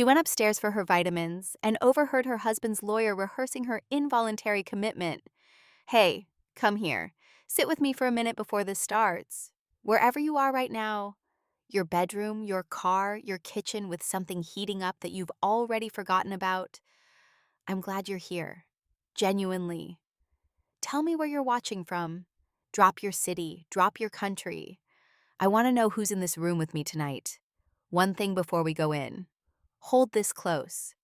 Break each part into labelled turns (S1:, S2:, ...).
S1: She went upstairs for her vitamins and overheard her husband's lawyer rehearsing her involuntary commitment. Hey, come here. Sit with me for a minute before this starts. Wherever you are right now, your bedroom, your car, your kitchen with something heating up that you've already forgotten about, I'm glad you're here. Genuinely. Tell me where you're watching from. Drop your city, drop your country. I want to know who's in this room with me tonight. One thing before we go in. Hold this close.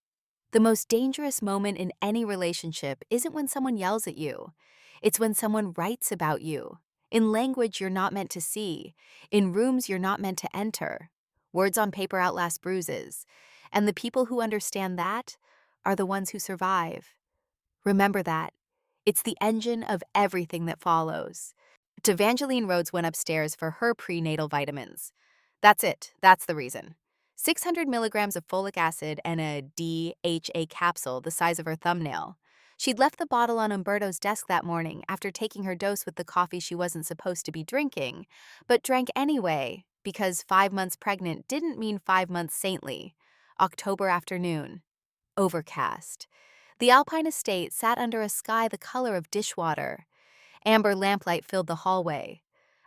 S1: The most dangerous moment in any relationship isn't when someone yells at you. It's when someone writes about you, in language you're not meant to see, in rooms you're not meant to enter. Words on paper outlast bruises, and the people who understand that are the ones who survive. Remember that. It's the engine of everything that follows. Evangeline Rhodes went upstairs for her prenatal vitamins. That's it. That's the reason. 600 milligrams of folic acid and a DHA capsule the size of her thumbnail. She'd left the bottle on Umberto's desk that morning after taking her dose with the coffee she wasn't supposed to be drinking, but drank anyway because 5 months pregnant didn't mean 5 months saintly. October afternoon. Overcast. The Alpine estate sat under a sky the color of dishwater. Amber lamplight filled the hallway.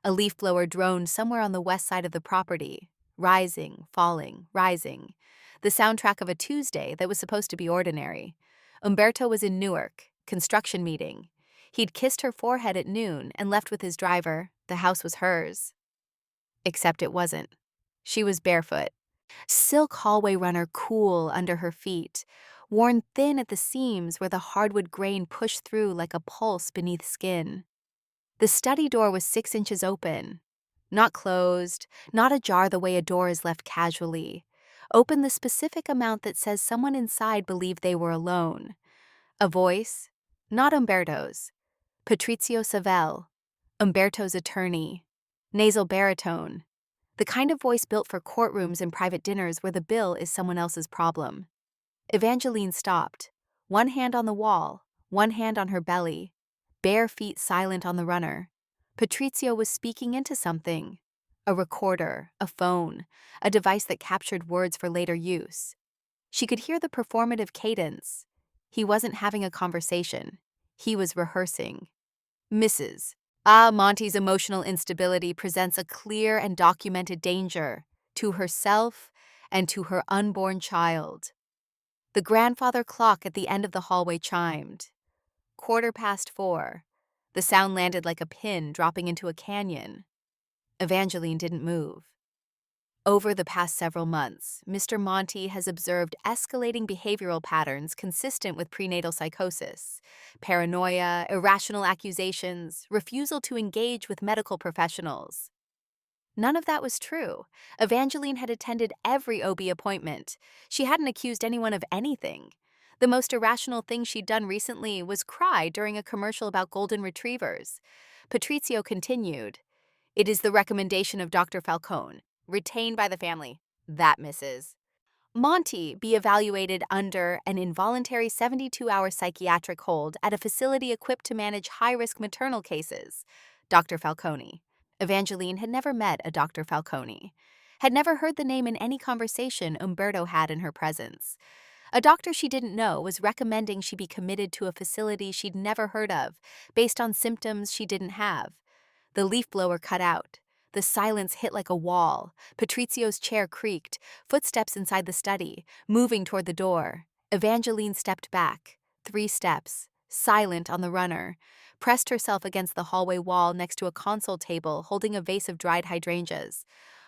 S1: A leaf blower droned somewhere on the west side of the property, rising, falling, rising. The soundtrack of a Tuesday that was supposed to be ordinary. Umberto was in Newark, construction meeting. He'd kissed her forehead at noon and left with his driver. The house was hers. Except it wasn't. She was barefoot. Silk hallway runner cool under her feet, worn thin at the seams where the hardwood grain pushed through like a pulse beneath skin. The study door was 6 inches open. Not closed, not ajar the way a door is left casually. Open the specific amount that says someone inside believed they were alone. A voice, not Umberto's. Patrizio Savell, Umberto's attorney. Nasal baritone. The kind of voice built for courtrooms and private dinners where the bill is someone else's problem. Evangeline stopped, one hand on the wall, one hand on her belly, bare feet silent on the runner. Patrizio was speaking into something. A recorder, a phone, a device that captured words for later use. She could hear the performative cadence. He wasn't having a conversation. He was rehearsing. Mrs. Monty's emotional instability presents a clear and documented danger to herself and to her unborn child. The grandfather clock at the end of the hallway chimed. 4:15. The sound landed like a pin dropping into a canyon. Evangeline didn't move. Over the past several months, Mr. Monty has observed escalating behavioral patterns consistent with prenatal psychosis, paranoia, irrational accusations, refusal to engage with medical professionals. None of that was true. Evangeline had attended every OB appointment. She hadn't accused anyone of anything. The most irrational thing she'd done recently was cry during a commercial about golden retrievers. Patrizio continued, "It is the recommendation of Dr. Falcone, retained by the family, that Mrs. Monty be evaluated under an involuntary 72-hour psychiatric hold at a facility equipped to manage high-risk maternal cases. Dr. Falcone." Evangeline had never met a Dr. Falcone, had never heard the name in any conversation Umberto had in her presence. A doctor she didn't know was recommending she be committed to a facility she'd never heard of, based on symptoms she didn't have. The leaf blower cut out. The silence hit like a wall. Patrizio's chair creaked, footsteps inside the study, moving toward the door. Evangeline stepped back, 3 steps, silent on the runner, pressed herself against the hallway wall next to a console table holding a vase of dried hydrangeas.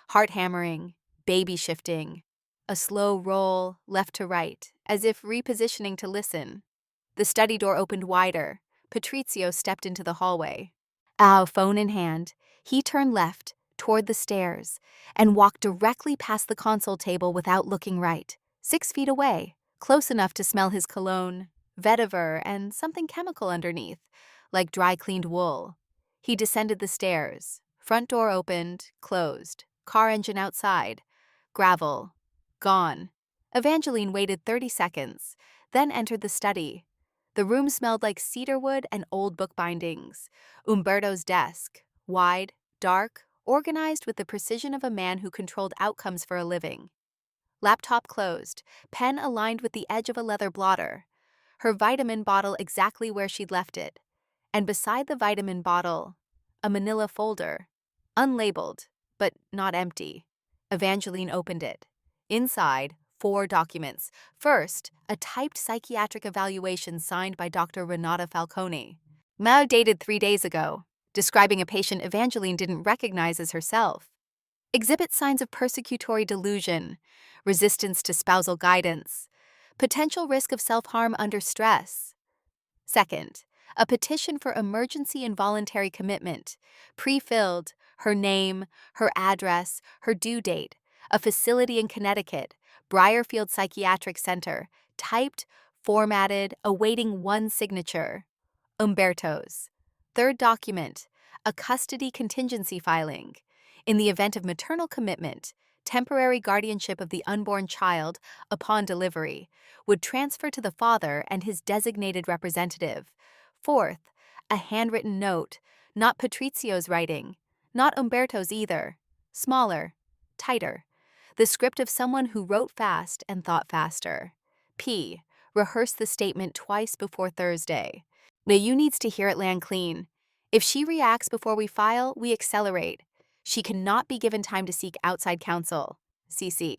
S1: Heart hammering, baby shifting. A slow roll, left to right, as if repositioning to listen. The study door opened wider. Patrizio stepped into the hallway. Phone in hand, he turned left, toward the stairs, and walked directly past the console table without looking right, 6 feet away, close enough to smell his cologne, vetiver, and something chemical underneath, like dry-cleaned wool. He descended the stairs. Front door opened, closed, car engine outside. Gravel. Gone. Evangeline waited 30 seconds, then entered the study. The room smelled like cedarwood and old book bindings. Umberto's desk, wide, dark, organized with the precision of a man who controlled outcomes for a living. Laptop closed, pen aligned with the edge of a leather blotter. Her vitamin bottle exactly where she'd left it. And beside the vitamin bottle, a manila folder, unlabeled, but not empty. Evangeline opened it. Inside, 4 documents. First, a typed psychiatric evaluation signed by Dr. Renata Falcone. Mao dated 3 days ago, describing a patient Evangeline didn't recognize as herself. Exhibit signs of persecutory delusion, resistance to spousal guidance, potential risk of self-harm under stress. Second, a petition for emergency involuntary commitment, pre-filled, her name, her address, her due date, a facility in Connecticut, Briarfield Psychiatric Center, typed, formatted, awaiting 1 signature. Umberto's. Third document, a custody contingency filing. In the event of maternal commitment, temporary guardianship of the unborn child upon delivery would transfer to the father and his designated representative. Fourth, a handwritten note, not Patrizio's writing, not Umberto's either, smaller, tighter, the script of someone who wrote fast and thought faster. P. Rehearse the statement twice before Thursday. Now you needs to hear it land clean. If she reacts before we file, we accelerate. She cannot be given time to seek outside counsel. CC.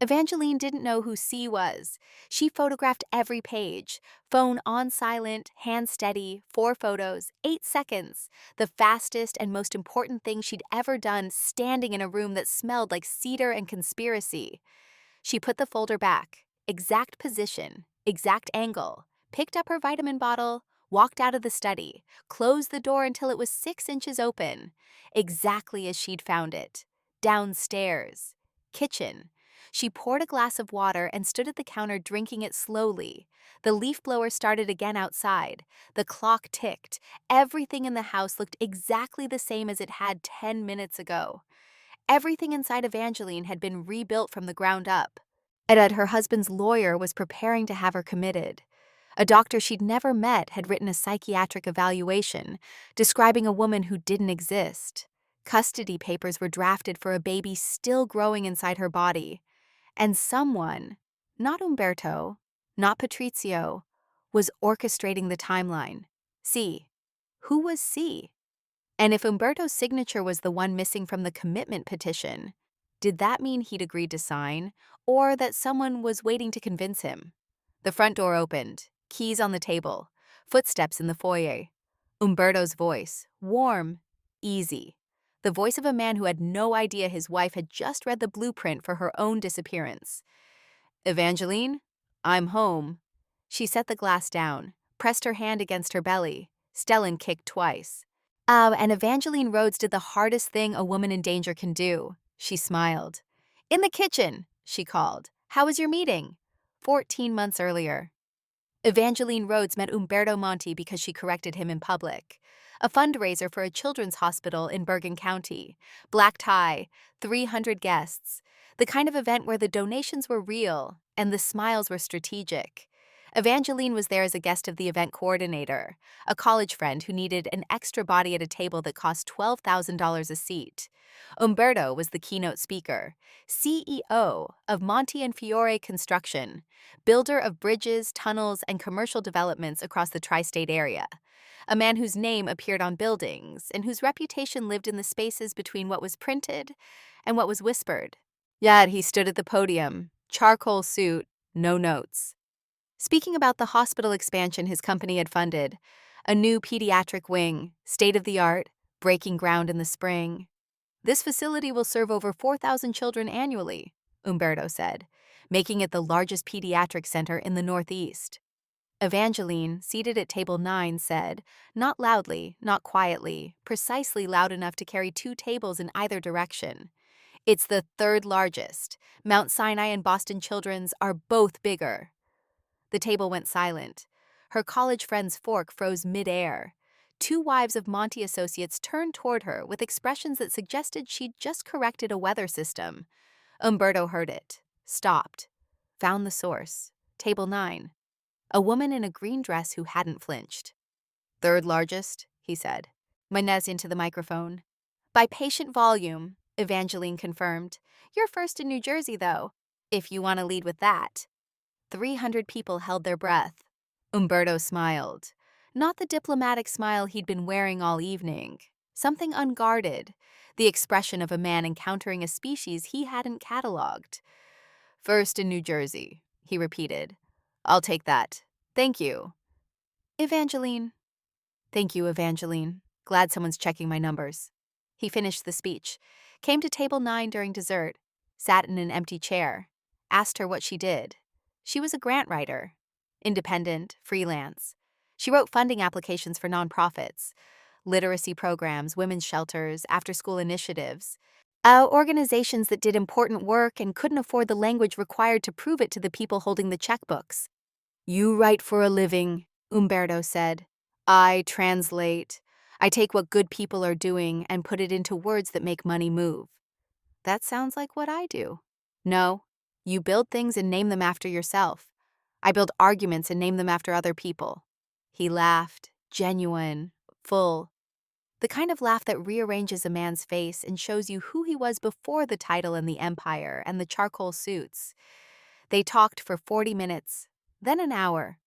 S1: Evangeline didn't know who C was. She photographed every page. Phone on silent, hand steady, 4 photos, 8 seconds. The fastest and most important thing she'd ever done standing in a room that smelled like cedar and conspiracy. She put the folder back, exact position, exact angle, picked up her vitamin bottle, walked out of the study, closed the door until it was 6 inches open, exactly as she'd found it. Downstairs. Kitchen. She poured a glass of water and stood at the counter drinking it slowly. The leaf blower started again outside. The clock ticked. Everything in the house looked exactly the same as it had 10 minutes ago. Everything inside Evangeline had been rebuilt from the ground up. And her husband's lawyer was preparing to have her committed. A doctor she'd never met had written a psychiatric evaluation, describing a woman who didn't exist. Custody papers were drafted for a baby still growing inside her body. And someone, not Umberto, not Patrizio, was orchestrating the timeline. C. Who was C? And if Umberto's signature was the one missing from the commitment petition, did that mean he'd agreed to sign, or that someone was waiting to convince him? The front door opened, keys on the table, footsteps in the foyer. Umberto's voice, warm, easy. The voice of a man who had no idea his wife had just read the blueprint for her own disappearance. Evangeline, I'm home. She set the glass down, pressed her hand against her belly. Stellan kicked twice. And Evangeline Rhodes did the hardest thing a woman in danger can do. She smiled. In the kitchen, she called. How was your meeting? 14 months earlier. Evangeline Rhodes met Umberto Monti because she corrected him in public. A fundraiser for a children's hospital in Bergen County. Black tie, 300 guests. The kind of event where the donations were real and the smiles were strategic. Evangeline was there as a guest of the event coordinator, a college friend who needed an extra body at a table that cost $12,000 a seat. Umberto was the keynote speaker, CEO of Monti and Fiore Construction, builder of bridges, tunnels, and commercial developments across the tri-state area. A man whose name appeared on buildings and whose reputation lived in the spaces between what was printed and what was whispered. Yet he stood at the podium, charcoal suit, no notes. Speaking about the hospital expansion his company had funded, a new pediatric wing, state-of-the-art, breaking ground in the spring. This facility will serve over 4,000 children annually, Umberto said, making it the largest pediatric center in the Northeast. Evangeline, seated at table 9, said, not loudly, not quietly, precisely loud enough to carry 2 tables in either direction. It's the 3rd largest. Mount Sinai and Boston Children's are both bigger. The table went silent. Her college friend's fork froze mid-air. 2 wives of Monti associates turned toward her with expressions that suggested she'd just corrected a weather system. Umberto heard it, stopped, found the source. Table 9. A woman in a green dress who hadn't flinched. 3rd largest, he said. Manez into the microphone. By patient volume, Evangeline confirmed. You're first in New Jersey, though. if you want to lead with that. 300 people held their breath. Umberto smiled. Not the diplomatic smile he'd been wearing all evening. Something unguarded, the expression of a man encountering a species he hadn't catalogued. First in New Jersey, he repeated. I'll take that. Thank you. Evangeline. Thank you, Evangeline. Glad someone's checking my numbers. He finished the speech, came to table 9 during dessert, sat in an empty chair, asked her what she did. She was a grant writer, independent, freelance. She wrote funding applications for nonprofits, literacy programs, women's shelters, after-school initiatives, organizations that did important work and couldn't afford the language required to prove it to the people holding the checkbooks. You write for a living, Umberto said. I translate. I take what good people are doing and put it into words that make money move. That sounds like what I do. No, you build things and name them after yourself. I build arguments and name them after other people. He laughed, genuine, full. The kind of laugh that rearranges a man's face and shows you who he was before the title and the empire and the charcoal suits. They talked for 40 minutes, then an hour.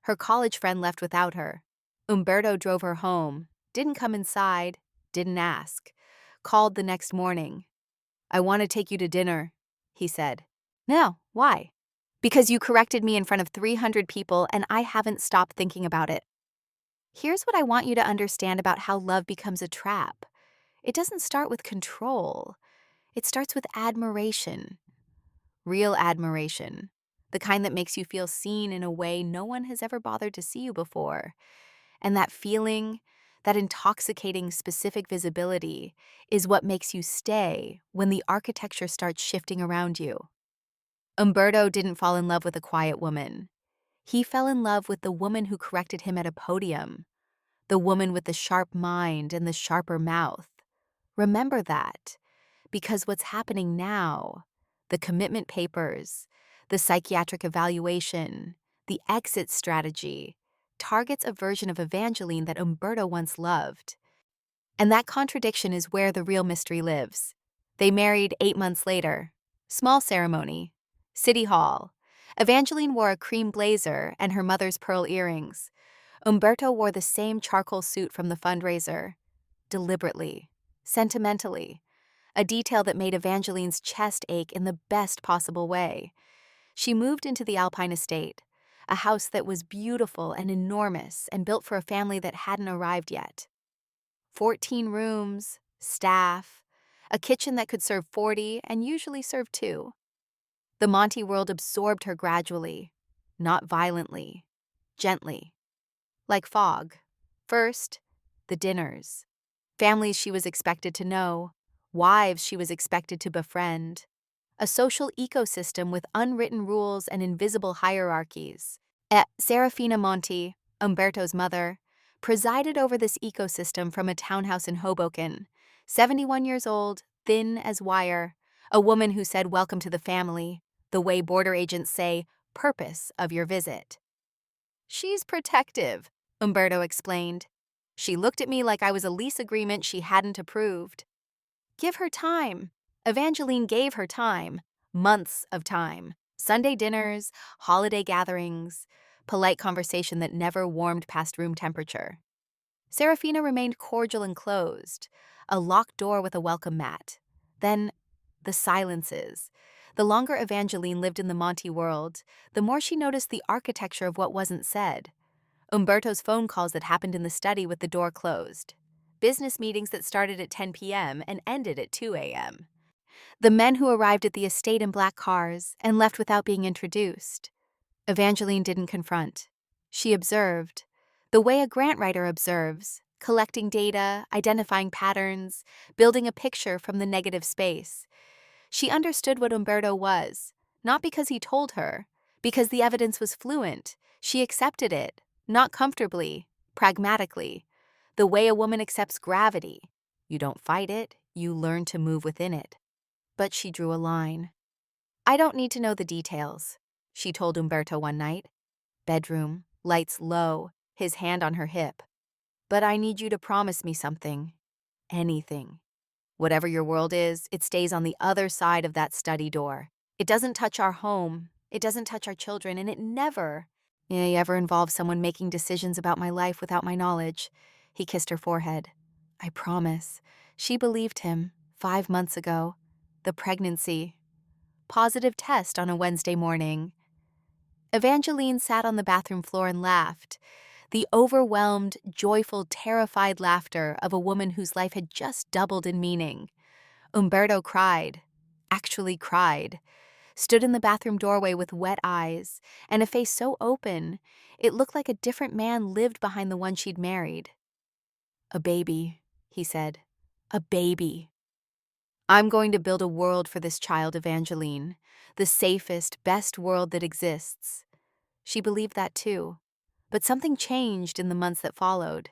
S1: Her college friend left without her. Umberto drove her home, didn't come inside, didn't ask. Called the next morning. I want to take you to dinner, he said. No, why? Because you corrected me in front of 300 people and I haven't stopped thinking about it. Here's what I want you to understand about how love becomes a trap. It doesn't start with control. It starts with admiration. Real admiration. The kind that makes you feel seen in a way no one has ever bothered to see you before. And that feeling, that intoxicating specific visibility, is what makes you stay when the architecture starts shifting around you. Umberto didn't fall in love with a quiet woman. He fell in love with the woman who corrected him at a podium, the woman with the sharp mind and the sharper mouth. Remember that, because what's happening now, the commitment papers, the psychiatric evaluation, the exit strategy, targets a version of Evangeline that Umberto once loved. And that contradiction is where the real mystery lives. They married 8 months later. Small ceremony. City Hall. Evangeline wore a cream blazer and her mother's pearl earrings. Umberto wore the same charcoal suit from the fundraiser. Deliberately. Sentimentally. A detail that made Evangeline's chest ache in the best possible way. She moved into the Alpine estate, a house that was beautiful and enormous and built for a family that hadn't arrived yet. 14 rooms, staff, a kitchen that could serve 40 and usually serve 2. The Monty world absorbed her gradually, not violently, gently. Like fog. First, the dinners. Families she was expected to know, wives she was expected to befriend. A social ecosystem with unwritten rules and invisible hierarchies. Serafina Monti, Umberto's mother, presided over this ecosystem from a townhouse in Hoboken. 71 years old, thin as wire, a woman who said welcome to the family, the way border agents say, purpose of your visit. She's protective, Umberto explained. She looked at me like I was a lease agreement she hadn't approved. Give her time. Evangeline gave her time. Months of time. Sunday dinners, holiday gatherings, polite conversation that never warmed past room temperature. Serafina remained cordial and closed, a locked door with a welcome mat. Then, the silences. The longer Evangeline lived in the Monty world, the more she noticed the architecture of what wasn't said. Umberto's phone calls that happened in the study with the door closed. Business meetings that started at 10 p.m. and ended at 2 a.m. The men who arrived at the estate in black cars and left without being introduced. Evangeline didn't confront. She observed, the way a grant writer observes, collecting data, identifying patterns, building a picture from the negative space. She understood what Umberto was, not because he told her, because the evidence was fluent. She accepted it, not comfortably, pragmatically, the way a woman accepts gravity. You don't fight it, you learn to move within it. But she drew a line. I don't need to know the details, she told Umberto one night. Bedroom, lights low, his hand on her hip. But I need you to promise me something. Anything. Whatever your world is, it stays on the other side of that study door. It doesn't touch our home, it doesn't touch our children, and it never ever involves someone making decisions about my life without my knowledge. He kissed her forehead. I promise. She believed him 5 months ago. The pregnancy. Positive test on a Wednesday morning. Evangeline sat on the bathroom floor and laughed. The overwhelmed, joyful, terrified laughter of a woman whose life had just doubled in meaning. Umberto cried, actually cried, stood in the bathroom doorway with wet eyes and a face so open it looked like a different man lived behind the one she'd married. A baby, he said. A baby. I'm going to build a world for this child, Evangeline. The safest, best world that exists. She believed that too. But something changed in the months that followed.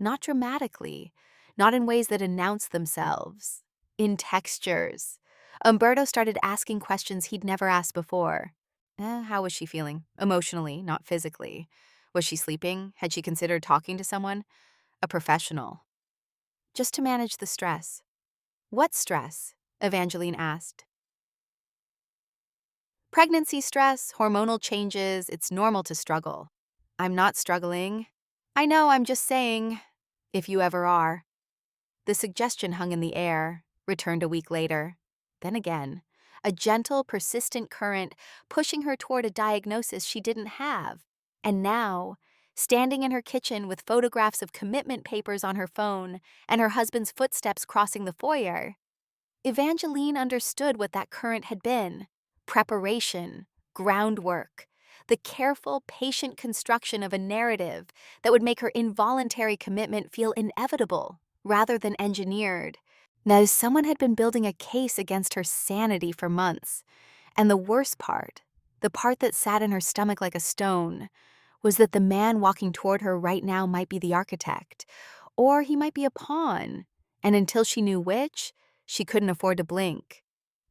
S1: Not dramatically, not in ways that announced themselves. In textures. Umberto started asking questions he'd never asked before. How was she feeling? Emotionally, not physically. Was she sleeping? Had she considered talking to someone? A professional. Just to manage the stress. What stress? Evangeline asked. Pregnancy stress, hormonal changes, it's normal to struggle. I'm not struggling. I know, I'm just saying, if you ever are. The suggestion hung in the air, returned a week later. Then again, a gentle, persistent current pushing her toward a diagnosis she didn't have. And now, standing in her kitchen with photographs of commitment papers on her phone and her husband's footsteps crossing the foyer, Evangeline understood what that current had been. Preparation, groundwork, the careful, patient construction of a narrative that would make her involuntary commitment feel inevitable rather than engineered. Now, someone had been building a case against her sanity for months, and the worst part, the part that sat in her stomach like a stone, was that the man walking toward her right now might be the architect, or he might be a pawn, and until she knew which, she couldn't afford to blink.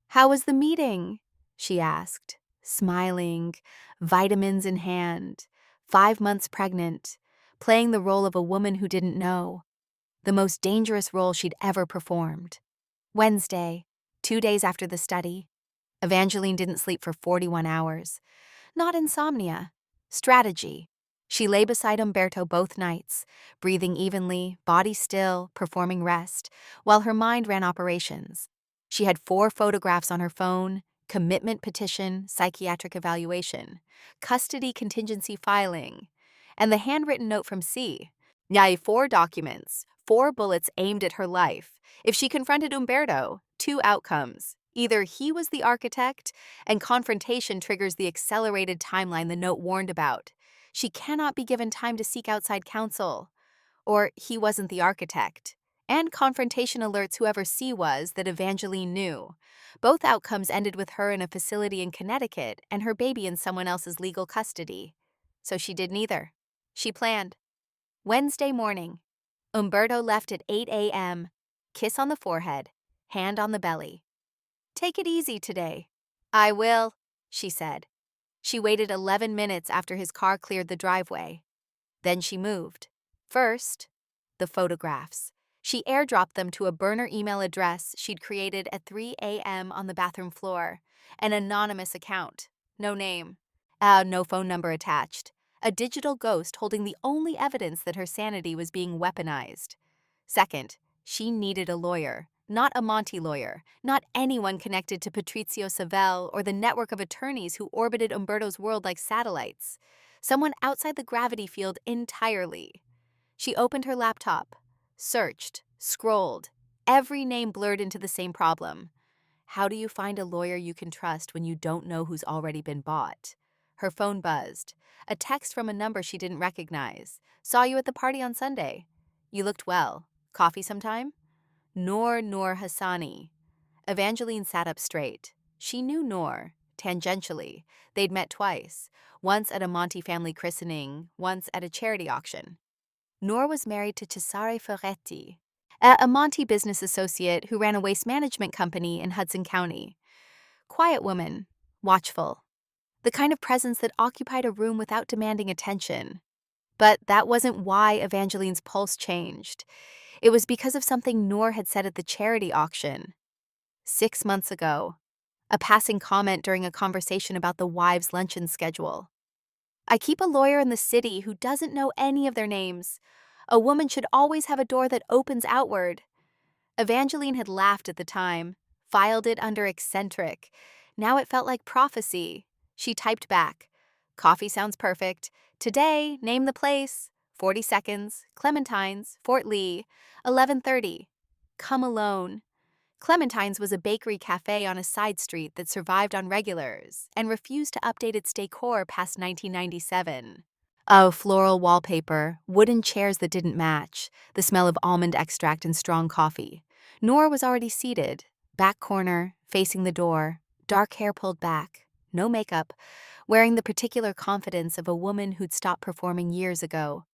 S1: "How was the meeting?" she asked, smiling, vitamins in hand, 5 months pregnant, playing the role of a woman who didn't know, the most dangerous role she'd ever performed. Wednesday, 2 days after the study, Evangeline didn't sleep for 41 hours. Not insomnia, strategy. She lay beside Umberto both nights, breathing evenly, body still, performing rest, while her mind ran operations. She had 4 photographs on her phone, commitment petition, psychiatric evaluation, custody contingency filing, and the handwritten note from C. Yay, 4 documents, 4 bullets aimed at her life. If she confronted Umberto, 2 outcomes. Either he was the architect, and confrontation triggers the accelerated timeline the note warned about. She cannot be given time to seek outside counsel. Or he wasn't the architect. And confrontation alerts whoever C was that Evangeline knew. Both outcomes ended with her in a facility in Connecticut and her baby in someone else's legal custody. So she did neither. She planned. Wednesday morning. Umberto left at 8 a.m. Kiss on the forehead, hand on the belly. "Take it easy today." "I will," she said. She waited 11 minutes after his car cleared the driveway. Then she moved. First, the photographs. She airdropped them to a burner email address she'd created at 3 a.m. on the bathroom floor. An anonymous account. No name. No phone number attached. A digital ghost holding the only evidence that her sanity was being weaponized. Second, she needed a lawyer. Not a Monty lawyer, not anyone connected to Patrizio Savell or the network of attorneys who orbited Umberto's world like satellites. Someone outside the gravity field entirely. She opened her laptop, searched, scrolled, every name blurred into the same problem. How do you find a lawyer you can trust when you don't know who's already been bought? Her phone buzzed. A text from a number she didn't recognize. "Saw you at the party on Sunday. You looked well. Coffee sometime?" Noor Hassani. Evangeline sat up straight. She knew Noor, tangentially. They'd met twice, once at a Monty family christening, once at a charity auction. Noor was married to Cesare Ferretti, a Monty business associate who ran a waste management company in Hudson County. Quiet woman, watchful. The kind of presence that occupied a room without demanding attention. But that wasn't why Evangeline's pulse changed. It was because of something Noor had said at the charity auction. 6 months ago, A passing comment during a conversation about the wives' luncheon schedule. I keep a lawyer in the city who doesn't know any of their names. A woman should always have a door that opens outward. Evangeline had laughed at the time, filed it under eccentric. Now it felt like prophecy. She typed back, "Coffee sounds perfect. Today, name the place. 40 seconds. Clementine's, Fort Lee. 11:30. Come alone." Clementine's was a bakery cafe on a side street that survived on regulars and refused to update its decor past 1997. Oh, floral wallpaper, wooden chairs that didn't match, the smell of almond extract and strong coffee. Nora was already seated, back corner, facing the door, dark hair pulled back, no makeup, wearing the particular confidence of a woman who'd stopped performing years ago.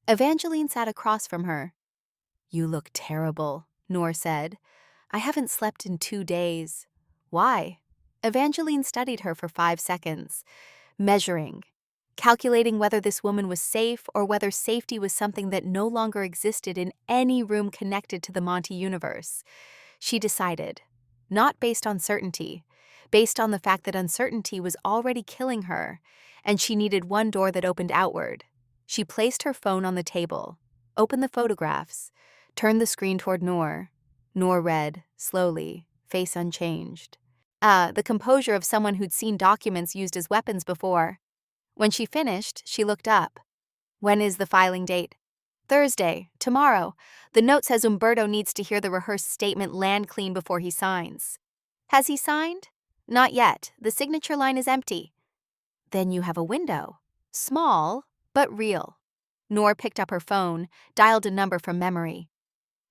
S1: Evangeline sat across from her. "You look terrible," Nora said. "I haven't slept in 2 days." "Why?" Evangeline studied her for 5 seconds, measuring, calculating whether this woman was safe or whether safety was something that no longer existed in any room connected to the Monty universe. She decided, not based on certainty, based on the fact that uncertainty was already killing her, and she needed one door that opened outward. She placed her phone on the table, opened the photographs, turned the screen toward Noor. Noor read, slowly, face unchanged. The composure of someone who'd seen documents used as weapons before. When she finished, she looked up. "When is the filing date?" "Thursday, tomorrow. The note says Umberto needs to hear the rehearsed statement land clean before he signs." "Has he signed?" "Not yet. The signature line is empty." "Then you have a window. Small, but real." Noor picked up her phone, dialed a number from memory.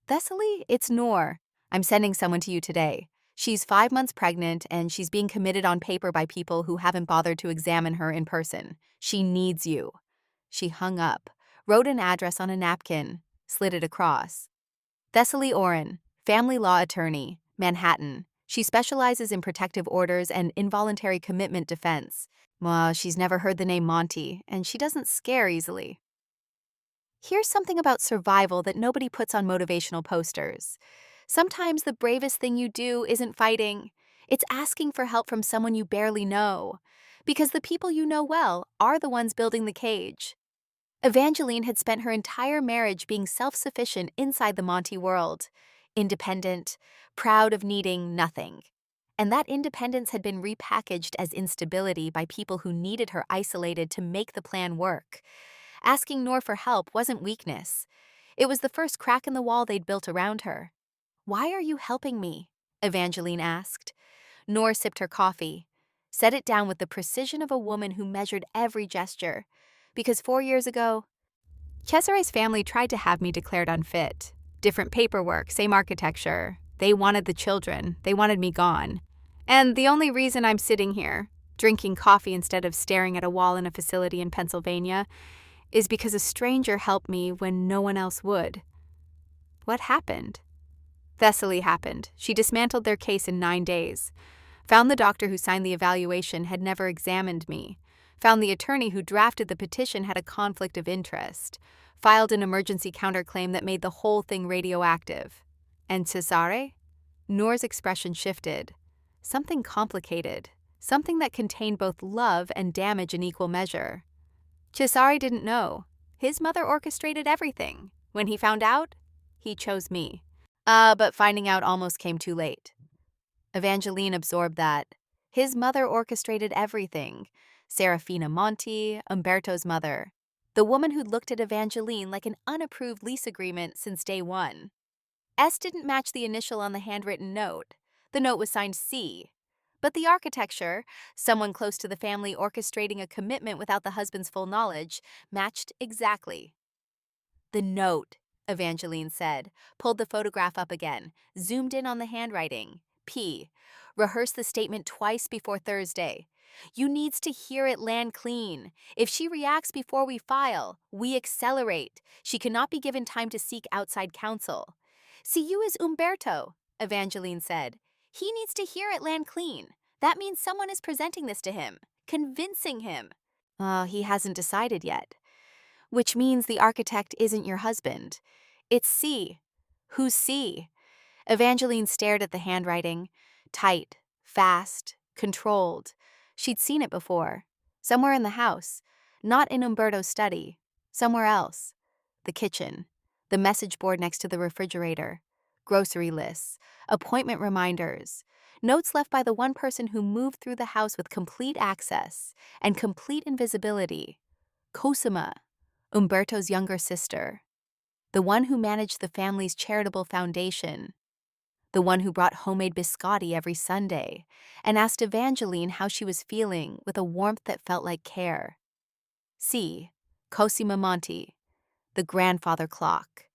S1: "Thessaly, it's Noor. I'm sending someone to you today. She's 5 months pregnant, and she's being committed on paper by people who haven't bothered to examine her in person. She needs you." She hung up, wrote an address on a napkin, slid it across. "Thessaly Oren, family law attorney, Manhattan. She specializes in protective orders and involuntary commitment defense. Well, she's never heard the name Monty, and she doesn't scare easily." Here's something about survival that nobody puts on motivational posters. Sometimes the bravest thing you do isn't fighting. It's asking for help from someone you barely know. Because the people you know well are the ones building the cage. Evangeline had spent her entire marriage being self-sufficient inside the Monty world. Independent, proud of needing nothing. And that independence had been repackaged as instability by people who needed her isolated to make the plan work. Asking Noor for help wasn't weakness. It was the first crack in the wall they'd built around her. "Why are you helping me?" Evangeline asked. Noor sipped her coffee, set it down with the precision of a woman who measured every gesture. "Because 4 years ago, Cesare's family tried to have me declared unfit. Different paperwork, same architecture. They wanted the children. They wanted me gone. And the only reason I'm sitting here, drinking coffee instead of staring at a wall in a facility in Pennsylvania, is because a stranger helped me when no one else would." "What happened?" "Thessaly happened. She dismantled their case in 9 days. Found the doctor who signed the evaluation had never examined me. Found the attorney who drafted the petition had a conflict of interest. Filed an emergency counterclaim that made the whole thing radioactive. And Cesare?" Noor's expression shifted. Something complicated. Something that contained both love and damage in equal measure. "Cesare didn't know. His mother orchestrated everything. When he found out, he chose me. But finding out almost came too late." Evangeline absorbed that. His mother orchestrated everything. Serafina Monti, Umberto's mother. The woman who'd looked at Evangeline like an unapproved lease agreement since day one. S didn't match the initial on the handwritten note. The note was signed C. But the architecture, someone close to the family orchestrating a commitment without the husband's full knowledge, matched exactly. "The note," Evangeline said, pulled the photograph up again, zoomed in on the handwriting. P. "Rehearse the statement twice before Thursday. You needs to hear it land clean. If she reacts before we file, we accelerate. She cannot be given time to seek outside counsel." "See you as Umberto," Evangeline said. "He needs to hear it land clean. That means someone is presenting this to him, convincing him." He hasn't decided yet." "Which means the architect isn't your husband. It's C." "Who's C?" Evangeline stared at the handwriting. Tight, Fast, controlled. She'd seen it before. Somewhere in the house. Not in Umberto's study. Somewhere else. The kitchen. The message board next to the refrigerator. Grocery lists. Appointment reminders. Notes left by the one person who moved through the house with complete access and complete invisibility. Cosima, Umberto's younger sister. The one who managed the family's charitable foundation. The one who brought homemade biscotti every Sunday and asked Evangeline how she was feeling with a warmth that felt like care. C. Cosima Monti. The grandfather clock.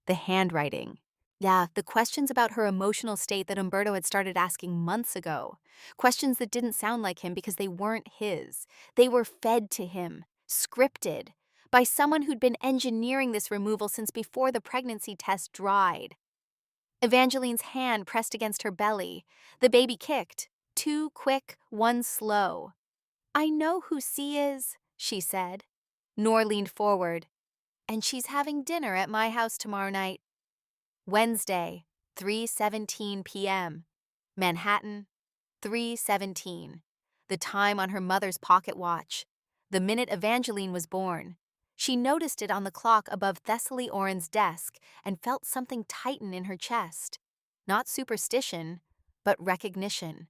S1: The handwriting. Yeah, the questions about her emotional state that Umberto had started asking months ago. Questions that didn't sound like him because they weren't his. They were fed to him, scripted, by someone who'd been engineering this removal since before the pregnancy test dried. Evangeline's hand pressed against her belly. The baby kicked. 2 quick, 1 slow. "I know who C is," she said. Nor leaned forward. "And she's having dinner at my house tomorrow night." Wednesday, 3:17 p.m. Manhattan, 3:17. The time on her mother's pocket watch. The minute Evangeline was born. She noticed it on the clock above Thessaly Oren's desk and felt something tighten in her chest. Not superstition, but recognition.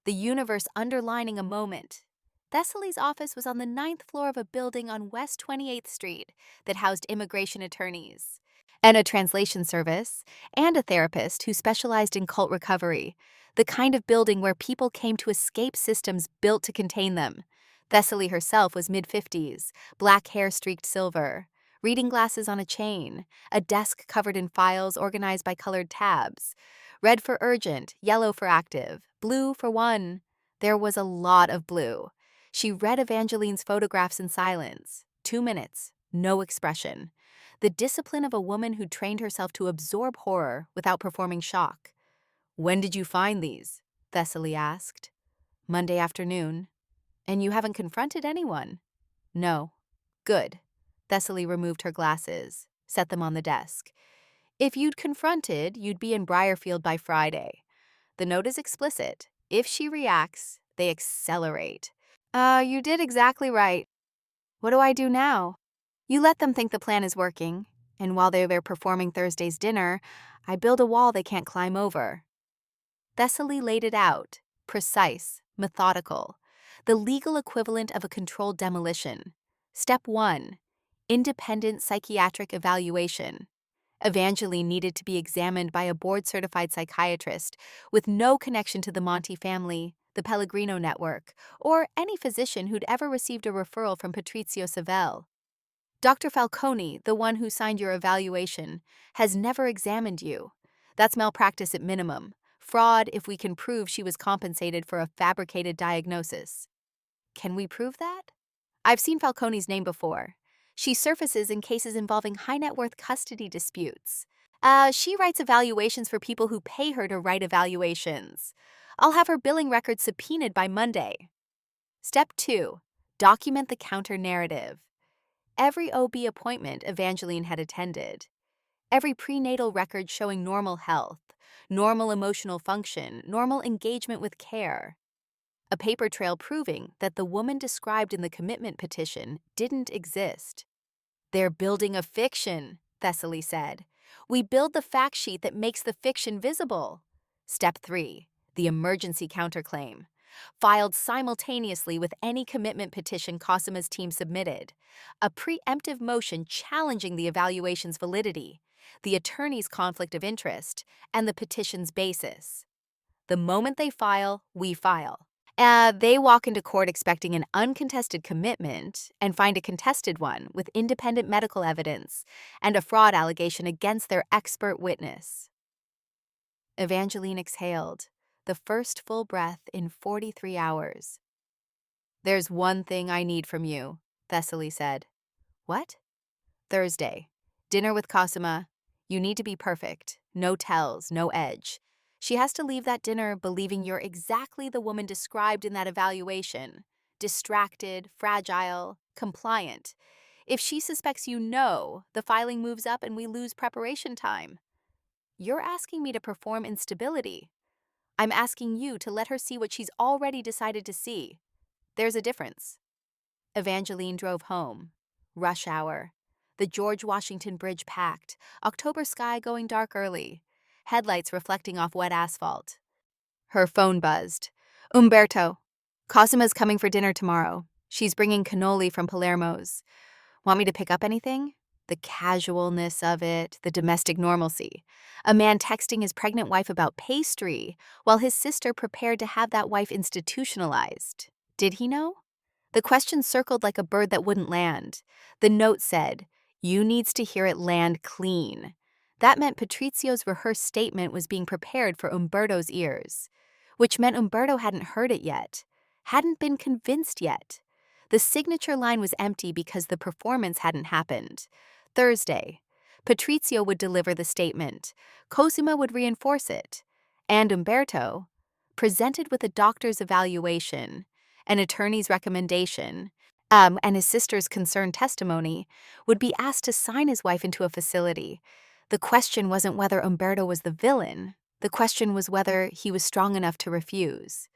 S1: The universe underlining a moment. Thessaly's office was on the 9th floor of a building on West 28th Street that housed immigration attorneys, and a translation service, and a therapist who specialized in cult recovery, the kind of building where people came to escape systems built to contain them. Thessaly herself was mid-50s, black hair streaked silver, reading glasses on a chain, a desk covered in files organized by colored tabs. Red for urgent, yellow for active, blue for one. There was a lot of blue. She read Evangeline's photographs in silence. 2 minutes, no expression. The discipline of a woman who trained herself to absorb horror without performing shock. "When did you find these?" Thessaly asked. "Monday afternoon." "And you haven't confronted anyone?" "No." "Good." Thessaly removed her glasses, set them on the desk. "If you'd confronted, you'd be in Briarfield by Friday. The note is explicit. If she reacts, they accelerate." You did exactly right. What do I do now?" "You let them think the plan is working, and while they're performing Thursday's dinner, I build a wall they can't climb over." Thessaly laid it out, precise, methodical, the legal equivalent of a controlled demolition. Step 1, independent psychiatric evaluation. Evangeline needed to be examined by a board-certified psychiatrist with no connection to the Monti family, the Pellegrino network, or any physician who'd ever received a referral from Patrizio Savelle. "Dr. Falcone, the one who signed your evaluation, has never examined you. That's malpractice at minimum. Fraud if we can prove she was compensated for a fabricated diagnosis." "Can we prove that?" "I've seen Falcone's name before. She surfaces in cases involving high-net-worth custody disputes. She writes evaluations for people who pay her to write evaluations. I'll have her billing records subpoenaed by Monday." Step 2, document the counter-narrative. Every OB appointment Evangeline had attended. Every prenatal record showing normal health, normal emotional function, normal engagement with care. A paper trail proving that the woman described in the commitment petition didn't exist. "They're building a fiction," Thessaly said. "We build the fact sheet that makes the fiction visible." Step 3, the emergency counterclaim. Filed simultaneously with any commitment petition Cosima's team submitted. A preemptive motion challenging the evaluation's validity, the attorney's conflict of interest, and the petition's basis. The moment they file, we file. They walk into court expecting an uncontested commitment and find a contested one with independent medical evidence and a fraud allegation against their expert witness. Evangeline exhaled, the first full breath in 43 hours. "There's one thing I need from you," Thessaly said. "What?" "Thursday. Dinner with Cosima. You need to be perfect. No tells, no edge. She has to leave that dinner believing you're exactly the woman described in that evaluation. Distracted, fragile, compliant. If she suspects you know, the filing moves up and we lose preparation time." "You're asking me to perform instability." I'm asking you to let her see what she's already decided to see. There's a difference. Evangeline drove home. Rush hour. The George Washington Bridge packed, October sky going dark early, headlights reflecting off wet asphalt. Her phone buzzed. Umberto. Cosima's coming for dinner tomorrow. She's bringing cannoli from Palermo's. Want me to pick up anything? The casualness of it, the domestic normalcy. A man texting his pregnant wife about pastry, while his sister prepared to have that wife institutionalized. Did he know? The question circled like a bird that wouldn't land. The note said, "You needs to hear it land clean." That meant Patrizio's rehearsed statement was being prepared for Umberto's ears, which meant Umberto hadn't heard it yet, hadn't been convinced yet. The signature line was empty because the performance hadn't happened. Thursday, Patrizio would deliver the statement. Cosima would reinforce it. And Umberto, presented with a doctor's evaluation, an attorney's recommendation, and his sister's concerned testimony, would be asked to sign his wife into a facility. The question wasn't whether Umberto was the villain. The question was whether he was strong enough to refuse.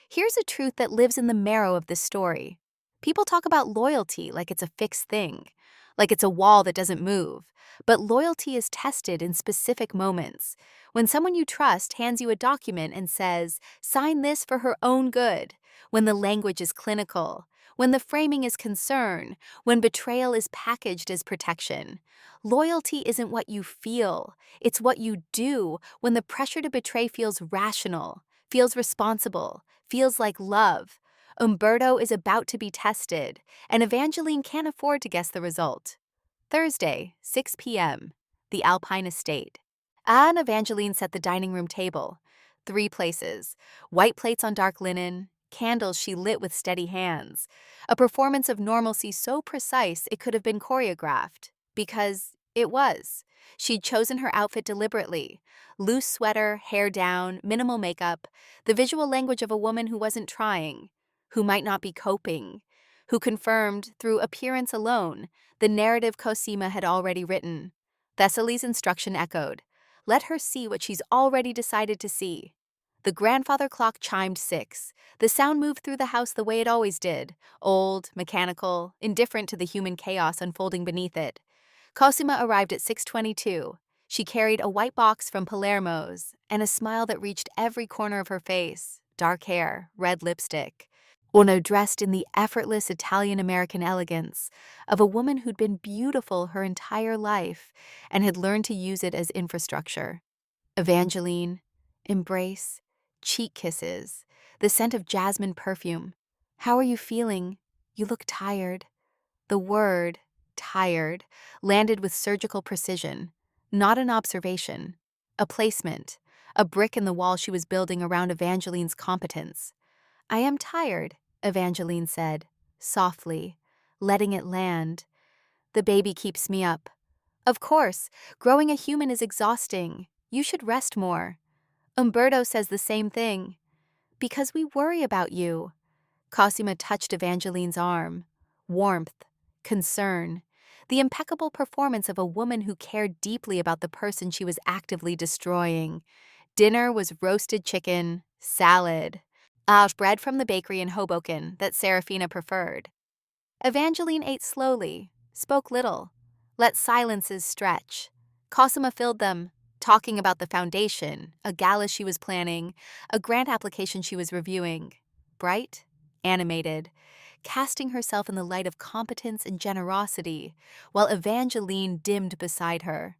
S1: Here's a truth that lives in the marrow of this story. People talk about loyalty like it's a fixed thing, like it's a wall that doesn't move. But loyalty is tested in specific moments. When someone you trust hands you a document and says, "Sign this for her own good," when the language is clinical, when the framing is concern, when betrayal is packaged as protection. Loyalty isn't what you feel, it's what you do when the pressure to betray feels rational, feels responsible, feels like love. Umberto is about to be tested, and Evangeline can't afford to guess the result. Thursday, 6 p.m., the Alpine Estate. And Evangeline set the dining room table. 3 places, white plates on dark linen, candles she lit with steady hands. A performance of normalcy so precise it could have been choreographed. Because it was. She'd chosen her outfit deliberately. Loose sweater, hair down, minimal makeup, the visual language of a woman who wasn't trying, who might not be coping, who confirmed, through appearance alone, the narrative Cosima had already written. Thessaly's instruction echoed. Let her see what she's already decided to see. The grandfather clock chimed 6. The sound moved through the house the way it always did, old, mechanical, indifferent to the human chaos unfolding beneath it. Cosima arrived at 6:22. She carried a white box from Palermo's and a smile that reached every corner of her face, dark hair, red lipstick. Ono dressed in the effortless Italian-American elegance of a woman who'd been beautiful her entire life and had learned to use it as infrastructure. Evangeline, embrace, cheek kisses, the scent of jasmine perfume. How are you feeling? You look tired. The word, tired, landed with surgical precision, not an observation, a placement, a brick in the wall she was building around Evangeline's competence. I am tired, Evangeline said, softly, letting it land. The baby keeps me up. Of course, growing a human is exhausting. You should rest more. Umberto says the same thing. Because we worry about you. Cosima touched Evangeline's arm. Warmth, concern, the impeccable performance of a woman who cared deeply about the person she was actively destroying. Dinner was roasted chicken, salad, bread from the bakery in Hoboken that Serafina preferred. Evangeline ate slowly, spoke little, let silences stretch. Cosima filled them, talking about the foundation, a gala she was planning, a grant application she was reviewing. Bright, animated, casting herself in the light of competence and generosity, while Evangeline dimmed beside her.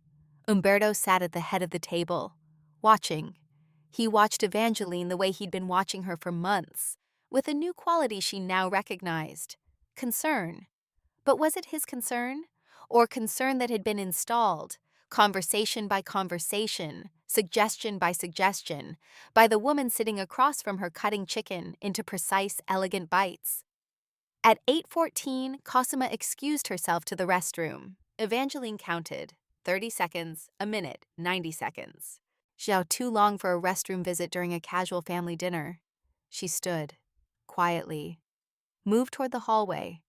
S1: Umberto sat at the head of the table, watching. He watched Evangeline the way he'd been watching her for months, with a new quality she now recognized: concern. But was it his concern? Or concern that had been installed, conversation by conversation, suggestion by suggestion, by the woman sitting across from her cutting chicken into precise, elegant bites? At 8:14, Cosima excused herself to the restroom. Evangeline counted. 30 seconds, a minute, 90 seconds. Xiao too long for a restroom visit during a casual family dinner. She stood, quietly, moved toward the hallway,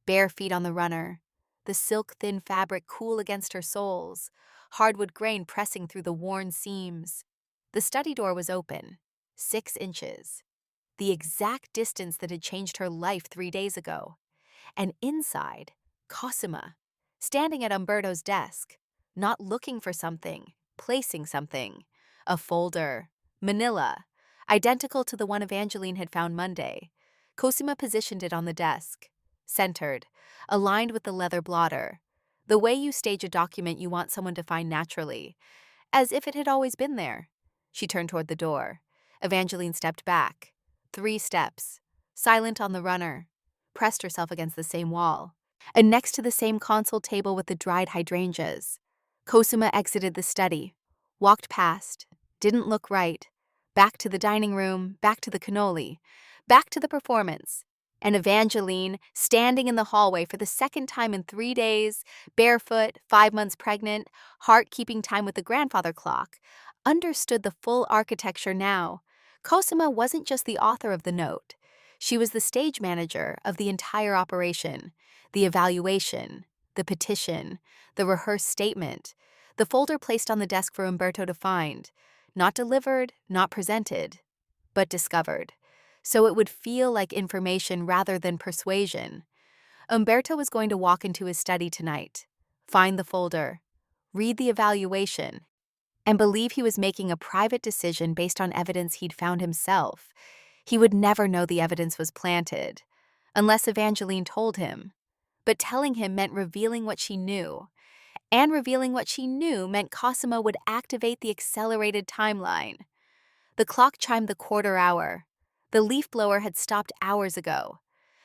S1: bare feet on the runner, the silk-thin fabric cool against her soles, hardwood grain pressing through the worn seams. The study door was open. 6 inches. The exact distance that had changed her life 3 days ago. And inside, Cosima, standing at Umberto's desk, not looking for something, placing something. A folder, manila, identical to the one Evangeline had found Monday. Cosima positioned it on the desk, centered, aligned with the leather blotter, the way you stage a document you want someone to find naturally, as if it had always been there. She turned toward the door. Evangeline stepped back. 3 steps, silent on the runner, pressed herself against the same wall, and next to the same console table with the dried hydrangeas. Cosima exited the study, walked past, didn't look right, back to the dining room, back to the cannoli, back to the performance. And Evangeline, standing in the hallway for the second time in 3 days, barefoot, 5 months pregnant, heart keeping time with the grandfather clock, understood the full architecture now. Cosima wasn't just the author of the note. She was the stage manager of the entire operation, the evaluation, the petition, the rehearsed statement, the folder placed on the desk for Umberto to find, not delivered, not presented, but discovered, so it would feel like information rather than persuasion. Umberto was going to walk into his study tonight, find the folder, read the evaluation, and believe he was making a private decision based on evidence he'd found himself. He would never know the evidence was planted, unless Evangeline told him. But telling him meant revealing what she knew. And revealing what she knew meant Cosima would activate the accelerated timeline. The clock chimed the quarter hour. The leaf blower had stopped hours ago.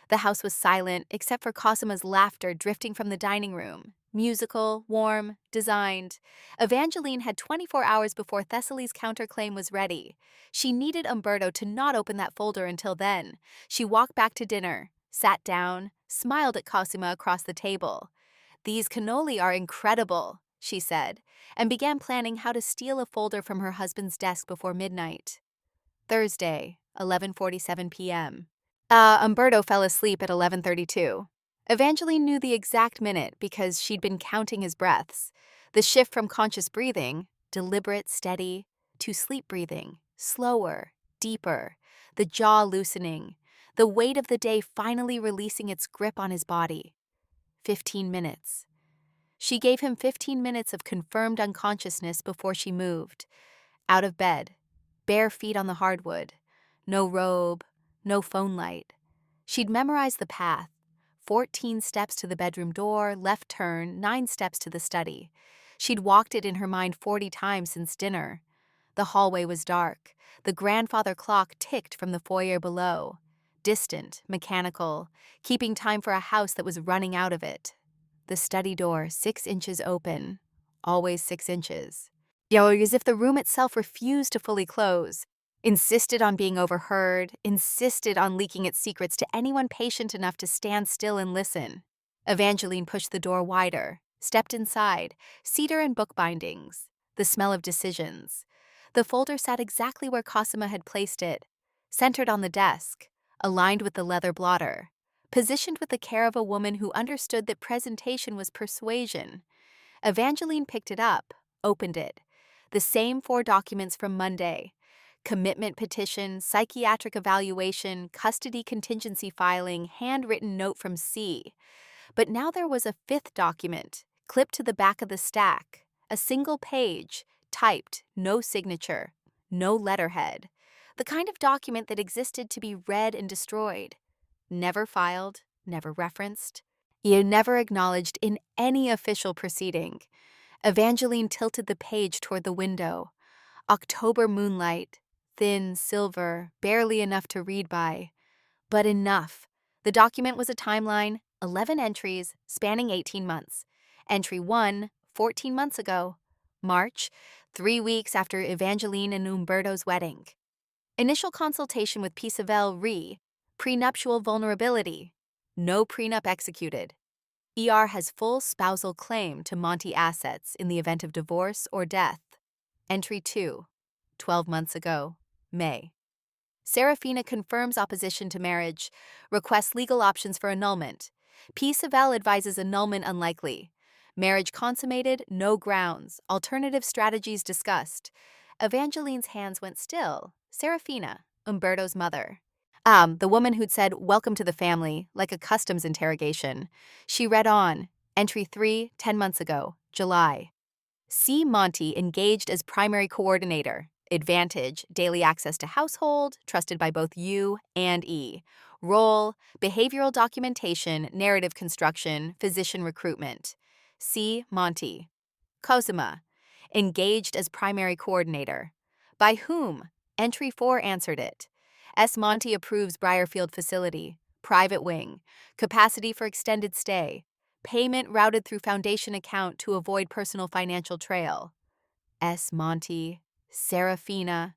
S1: The house was silent except for Cosima's laughter drifting from the dining room. Musical, warm, designed. Evangeline had 24 hours before Thessaly's counterclaim was ready. She needed Umberto to not open that folder until then. She walked back to dinner, sat down, smiled at Cosima across the table. "These cannoli are incredible," she said, and began planning how to steal a folder from her husband's desk before midnight. Thursday, 11:47 p.m. Umberto fell asleep at 11:32. Evangeline knew the exact minute because she'd been counting his breaths. The shift from conscious breathing, deliberate, steady, to sleep breathing, slower, deeper, the jaw loosening, the weight of the day finally releasing its grip on his body. 15 minutes. She gave him 15 minutes of confirmed unconsciousness before she moved. Out of bed, bare feet on the hardwood, no robe, no phone light. She'd memorized the path. 14 steps to the bedroom door, left turn, 9 steps to the study. She'd walked it in her mind 40 times since dinner. The hallway was dark. The grandfather clock ticked from the foyer below. Distant, mechanical, keeping time for a house that was running out of it. The study door 6 inches open. Always 6 inches. As if the room itself refused to fully close. Insisted on being overheard, insisted on leaking its secrets to anyone patient enough to stand still and listen. Evangeline pushed the door wider, stepped inside, cedar and book bindings, the smell of decisions. The folder sat exactly where Cosima had placed it, centered on the desk, aligned with the leather blotter, positioned with the care of a woman who understood that presentation was persuasion. Evangeline picked it up, opened it. The same 4 documents from Monday. Commitment petition, psychiatric evaluation, custody contingency filing, handwritten note from C. But now there was a 5th document, clipped to the back of the stack, a single page, typed, no signature, no letterhead. The kind of document that existed to be read and destroyed. Never filed, never referenced, yet never acknowledged in any official proceeding. Evangeline tilted the page toward the window. October moonlight, thin, silver, barely enough to read by. But enough. The document was a timeline, 11 entries, spanning 18 months. Entry 1, 14 months ago. March, 3 weeks after Evangeline and Umberto's wedding. Initial consultation with Pisavell re. Prenuptial vulnerability. No prenup executed. ER has full spousal claim to Monty assets in the event of divorce or death. Entry 2, 12 months ago, May. Serafina confirms opposition to marriage, requests legal options for annulment. P. Savell advises annulment unlikely. Marriage consummated, no grounds, alternative strategies discussed. Evangeline's hands went still. Serafina, Umberto's mother. The woman who'd said, "Welcome to the family," like a customs interrogation. She read on. Entry 3, 10 months ago, July. C. Monty engaged as primary coordinator. Advantage, daily access to household, trusted by both U and E. Role, behavioral documentation, narrative construction, physician recruitment. C. Monty. Cosima, engaged as primary coordinator. By whom? Entry 4 answered it. S. Monty approves Briarfield facility. Private wing. Capacity for extended stay. Payment routed through foundation account to avoid personal financial trail. S. Monty. Serafina.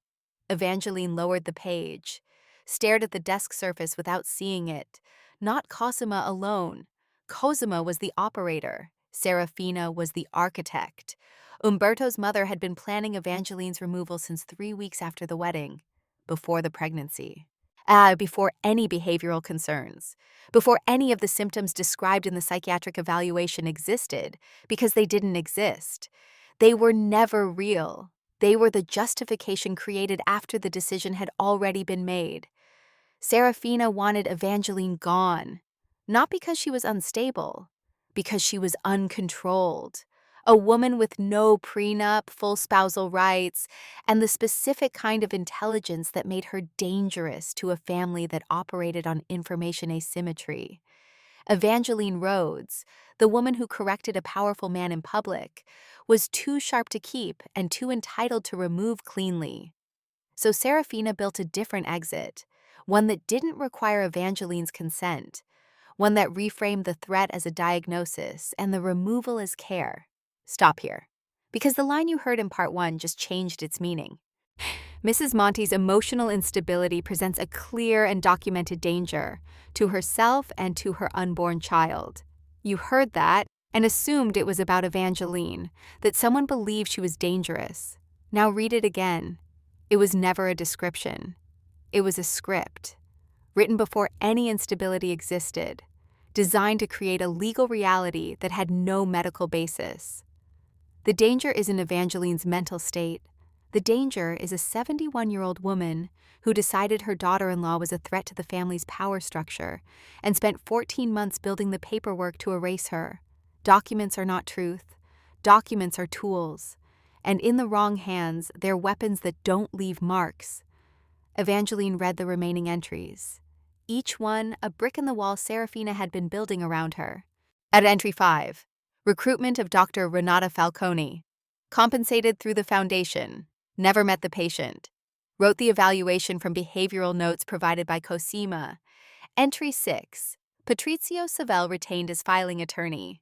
S1: Evangeline lowered the page, stared at the desk surface without seeing it. Not Cosima alone. Cosima was the operator. Serafina was the architect. Umberto's mother had been planning Evangeline's removal since 3 weeks after the wedding, before the pregnancy. Before any behavioral concerns, before any of the symptoms described in the psychiatric evaluation existed, because they didn't exist. They were never real. They were the justification created after the decision had already been made. Serafina wanted Evangeline gone, not because she was unstable, because she was uncontrolled. A woman with no prenup, full spousal rights, and the specific kind of intelligence that made her dangerous to a family that operated on information asymmetry. Evangeline Rhodes, the woman who corrected a powerful man in public, was too sharp to keep and too entitled to remove cleanly. So Serafina built a different exit, one that didn't require Evangeline's consent, one that reframed the threat as a diagnosis and the removal as care. Stop here, because the line you heard in part 1 just changed its meaning. Mrs. Monty's emotional instability presents a clear and documented danger to herself and to her unborn child. You heard that and assumed it was about Evangeline, that someone believed she was dangerous. Now read it again. It was never a description. It was a script, written before any instability existed, designed to create a legal reality that had no medical basis. The danger isn't Evangeline's mental state. The danger is a 71-year-old woman who decided her daughter-in-law was a threat to the family's power structure and spent 14 months building the paperwork to erase her. Documents are not truth. Documents are tools. And in the wrong hands, they're weapons that don't leave marks. Evangeline read the remaining entries, each one a brick in the wall Serafina had been building around her. At entry 5, recruitment of Dr. Renata Falconi. Compensated through the foundation. Never met the patient. Wrote the evaluation from behavioral notes provided by Cosima. Entry 6, Patrizio Savell retained as filing attorney.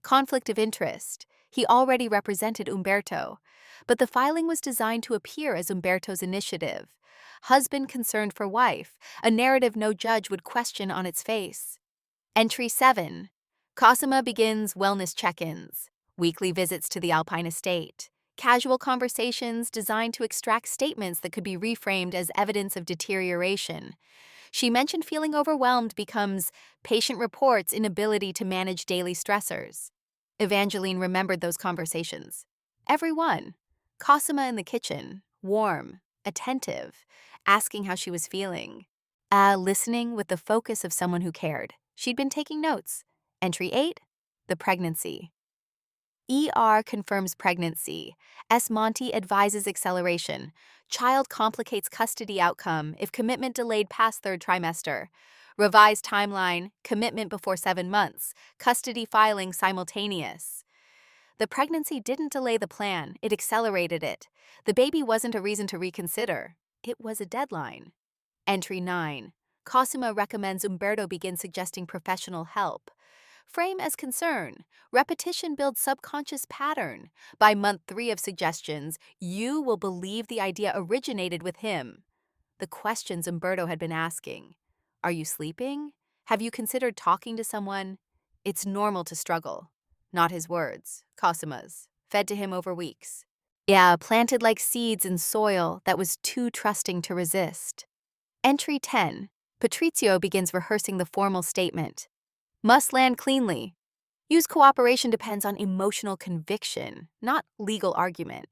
S1: Conflict of interest. He already represented Umberto, but the filing was designed to appear as Umberto's initiative. Husband concerned for wife, a narrative no judge would question on its face. Entry 7. Cosima begins wellness check-ins, weekly visits to the Alpine estate, casual conversations designed to extract statements that could be reframed as evidence of deterioration. She mentioned feeling overwhelmed becomes patient reports inability to manage daily stressors. Evangeline remembered those conversations. Every one. Cosima in the kitchen, warm, attentive, asking how she was feeling. Listening with the focus of someone who cared. She'd been taking notes. Entry 8, the pregnancy. ER confirms pregnancy. S. Monty advises acceleration. Child complicates custody outcome if commitment delayed past 3rd trimester. Revised timeline, commitment before 7 months. Custody filing simultaneous. The pregnancy didn't delay the plan, it accelerated it. The baby wasn't a reason to reconsider. It was a deadline. Entry 9. Cosima recommends Umberto begin suggesting professional help. Frame as concern. Repetition builds subconscious pattern. By month 3 of suggestions, you will believe the idea originated with him. The questions Umberto had been asking. Are you sleeping? Have you considered talking to someone? It's normal to struggle. Not his words, Cosima's, fed to him over weeks. Yeah, planted like seeds in soil that was too trusting to resist. Entry 10. Patrizio begins rehearsing the formal statement. Must land cleanly. Use cooperation depends on emotional conviction, not legal argument.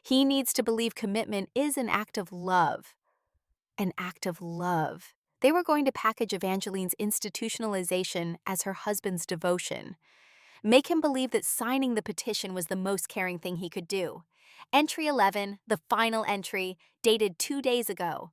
S1: He needs to believe commitment is an act of love. An act of love. They were going to package Evangeline's institutionalization as her husband's devotion. Make him believe that signing the petition was the most caring thing he could do. Entry 11, the final entry, dated 2 days ago.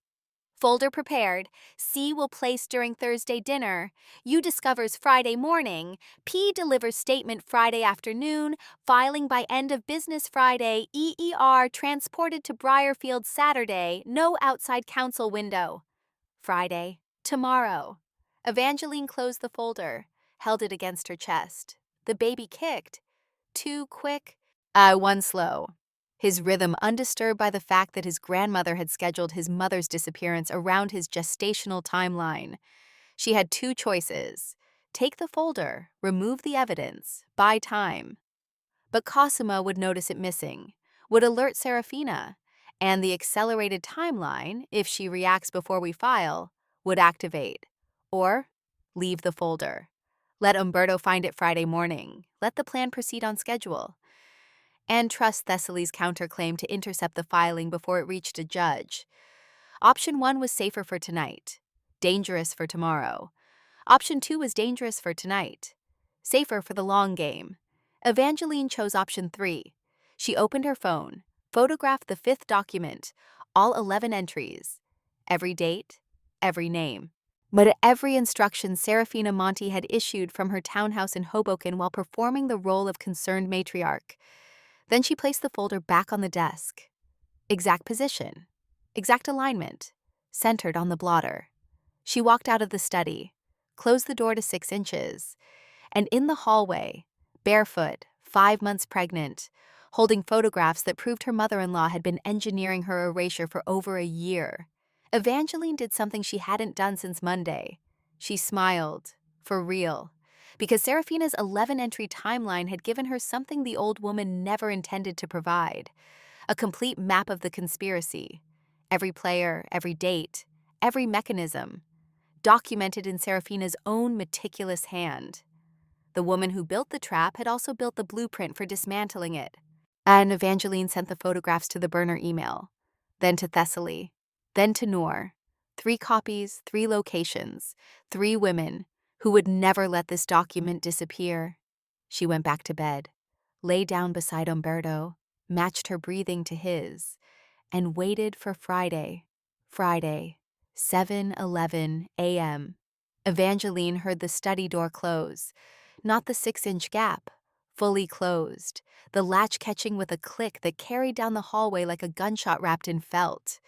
S1: Folder prepared. C will place during Thursday dinner. U discovers Friday morning. P delivers statement Friday afternoon. Filing by end of business Friday. EER transported to Briarfield Saturday. No outside counsel window. Friday. Tomorrow. Evangeline closed the folder, held it against her chest. The baby kicked. 2 quick, 1 slow. His rhythm undisturbed by the fact that his grandmother had scheduled his mother's disappearance around his gestational timeline. She had 2 choices: take the folder, remove the evidence, buy time. But Cosima would notice it missing, would alert Serafina, and the accelerated timeline, if she reacts before we file, would activate. Or leave the folder. Let Umberto find it Friday morning. Let the plan proceed on schedule. And trust Thessaly's counterclaim to intercept the filing before it reached a judge. Option 1 was safer for tonight, dangerous for tomorrow. Option 2 was dangerous for tonight, safer for the long game. Evangeline chose option 3. She opened her phone, photographed the 5th document, all 11 entries, every date, every name. But every instruction Serafina Monti had issued from her townhouse in Hoboken while performing the role of concerned matriarch. Then she placed the folder back on the desk. Exact position, exact alignment, centered on the blotter. She walked out of the study, closed the door to 6 inches, and in the hallway, barefoot, 5 months pregnant, holding photographs that proved her mother-in-law had been engineering her erasure for over a year. Evangeline did something she hadn't done since Monday. She smiled, for real, because Serafina's 11-entry timeline had given her something the old woman never intended to provide: a complete map of the conspiracy. Every player, every date, every mechanism, documented in Serafina's own meticulous hand. The woman who built the trap had also built the blueprint for dismantling it. And Evangeline sent the photographs to the burner email, then to Thessaly, then to Noor. 3 copies, 3 locations, 3 women who would never let this document disappear. She went back to bed, lay down beside Umberto, matched her breathing to his, and waited for Friday. Friday, 7:11 a.m. Evangeline heard the study door close, not the 6-inch gap, fully closed, the latch catching with a click that carried down the hallway like a gunshot wrapped in felt.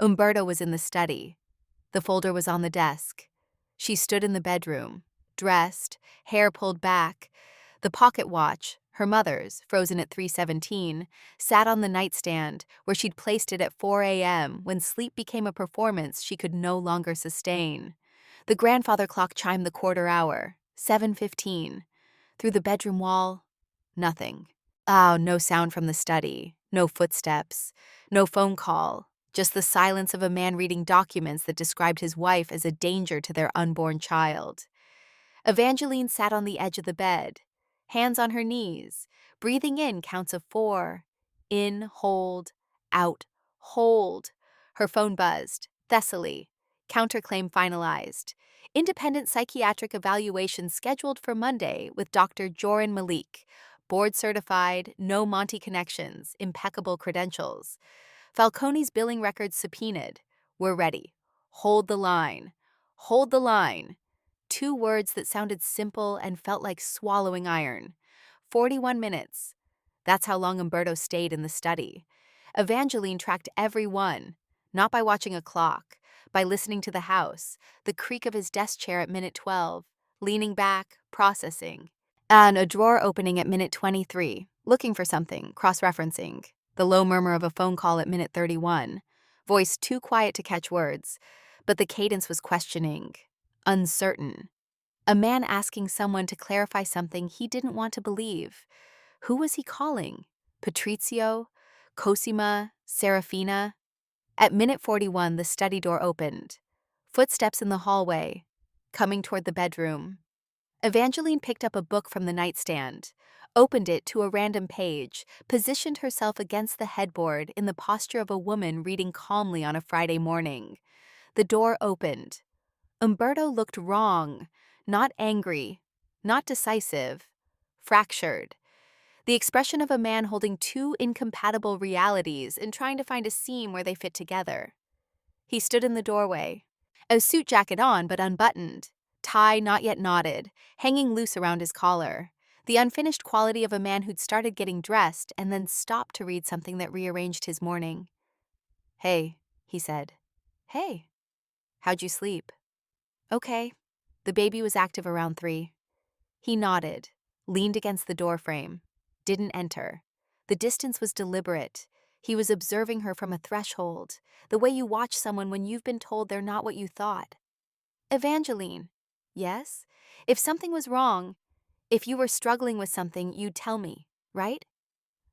S1: Umberto was in the study. The folder was on the desk. She stood in the bedroom, dressed, hair pulled back. The pocket watch, her mother's, frozen at 3:17, sat on the nightstand where she'd placed it at 4 a.m. when sleep became a performance she could no longer sustain. The grandfather clock chimed the quarter hour, 7:15. Through the bedroom wall, nothing. No sound from the study, no footsteps, no phone call, just the silence of a man reading documents that described his wife as a danger to their unborn child. Evangeline sat on the edge of the bed, hands on her knees, breathing in counts of 4. In, hold, out, hold. Her phone buzzed. Thessaly. Counterclaim finalized. Independent psychiatric evaluation scheduled for Monday with Dr. Joran Malik. Board certified, no Monty connections, impeccable credentials. Falcone's billing records subpoenaed. We're ready. Hold the line. Hold the line. 2 words that sounded simple and felt like swallowing iron. 41 minutes. That's how long Umberto stayed in the study. Evangeline tracked every one, not by watching a clock, by listening to the house, the creak of his desk chair at minute 12, leaning back, processing, and a drawer opening at minute 23, looking for something, cross-referencing, the low murmur of a phone call at minute 31, voice too quiet to catch words, but the cadence was questioning, uncertain. A man asking someone to clarify something he didn't want to believe. Who was he calling? Patrizio? Cosima? Serafina? At minute 41, the study door opened. Footsteps in the hallway, coming toward the bedroom. Evangeline picked up a book from the nightstand, opened it to a random page, positioned herself against the headboard in the posture of a woman reading calmly on a Friday morning. The door opened. Umberto looked wrong, not angry, not decisive, fractured. The expression of a man holding two incompatible realities and trying to find a seam where they fit together. He stood in the doorway, a suit jacket on but unbuttoned, tie not yet knotted, hanging loose around his collar, the unfinished quality of a man who'd started getting dressed and then stopped to read something that rearranged his morning. "Hey," he said. "Hey. How'd you sleep?" "Okay." The baby was active around 3. He nodded, leaned against the doorframe, didn't enter. The distance was deliberate. He was observing her from a threshold, the way you watch someone when you've been told they're not what you thought. "Evangeline." "Yes?" "If something was wrong, if you were struggling with something, you'd tell me, right?"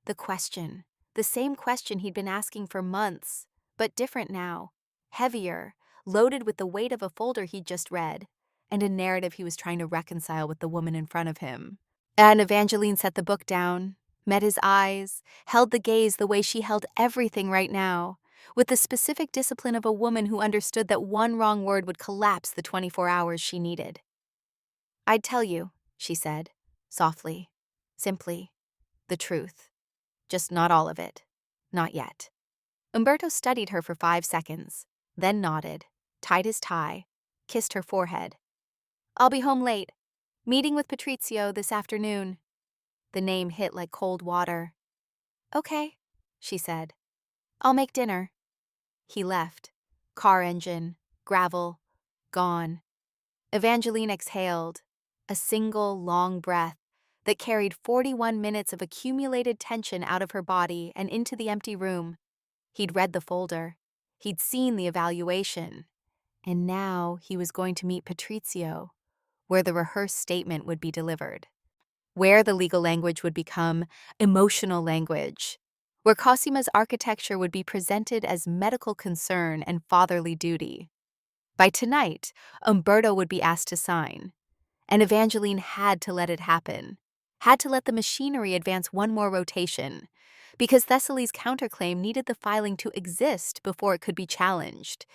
S1: The question, the same question he'd been asking for months, but different now, heavier, loaded with the weight of a folder he'd just read, and a narrative he was trying to reconcile with the woman in front of him. And Evangeline set the book down, met his eyes, held the gaze the way she held everything right now, with the specific discipline of a woman who understood that one wrong word would collapse the 24 hours she needed. "I'd tell you," she said, softly, simply, "the truth. Just not all of it. Not yet." Umberto studied her for 5 seconds, then nodded, tied his tie, kissed her forehead. "I'll be home late. Meeting with Patrizio this afternoon." The name hit like cold water. "Okay," she said. "I'll make dinner." He left. Car engine, gravel, gone. Evangeline exhaled, a single long breath that carried 41 minutes of accumulated tension out of her body and into the empty room. He'd read the folder. He'd seen the evaluation. And now he was going to meet Patrizio, where the rehearsed statement would be delivered, where the legal language would become emotional language, where Cosima's architecture would be presented as medical concern and fatherly duty. By tonight, Umberto would be asked to sign, and Evangeline had to let it happen, had to let the machinery advance one more rotation, because Thessaly's counterclaim needed the filing to exist before it could be challenged.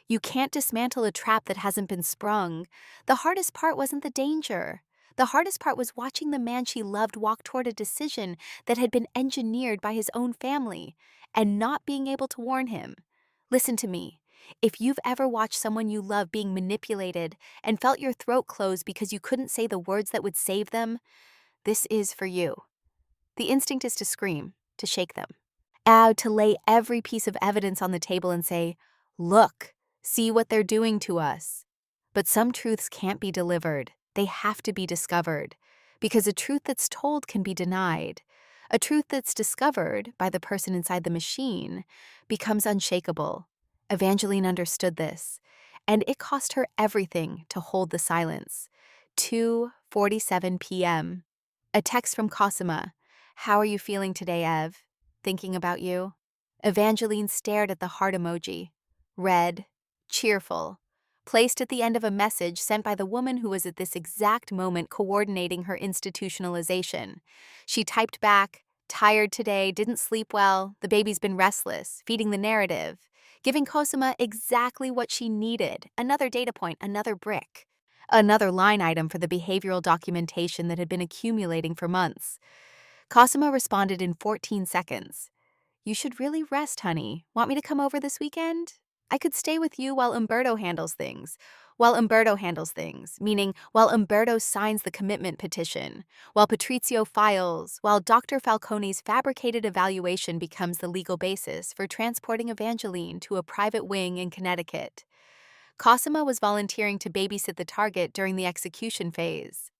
S1: You can't dismantle a trap that hasn't been sprung. The hardest part wasn't the danger. The hardest part was watching the man she loved walk toward a decision that had been engineered by his own family, and not being able to warn him. Listen to me. If you've ever watched someone you love being manipulated and felt your throat close because you couldn't say the words that would save them, this is for you. The instinct is to scream, to shake them. To lay every piece of evidence on the table and say, "Look, see what they're doing to us." But some truths can't be delivered. They have to be discovered, because a truth that's told can be denied. A truth that's discovered by the person inside the machine becomes unshakable. Evangeline understood this, and it cost her everything to hold the silence. 2:47 p.m. A text from Cosima. "How are you feeling today, Ev? Thinking about you." Evangeline stared at the heart emoji. Red, cheerful, placed at the end of a message sent by the woman who was at this exact moment coordinating her institutionalization. She typed back, "Tired today, didn't sleep well, the baby's been restless," feeding the narrative, giving Cosima exactly what she needed, another data point, another brick, another line item for the behavioral documentation that had been accumulating for months. Cosima responded in 14 seconds. "You should really rest, honey. Want me to come over this weekend? I could stay with you while Umberto handles things." While Umberto handles things, meaning while Umberto signs the commitment petition, while Patrizio files, while Dr. Falcone's fabricated evaluation becomes the legal basis for transporting Evangeline to a private wing in Connecticut. Cosima was volunteering to babysit the target during the execution phase.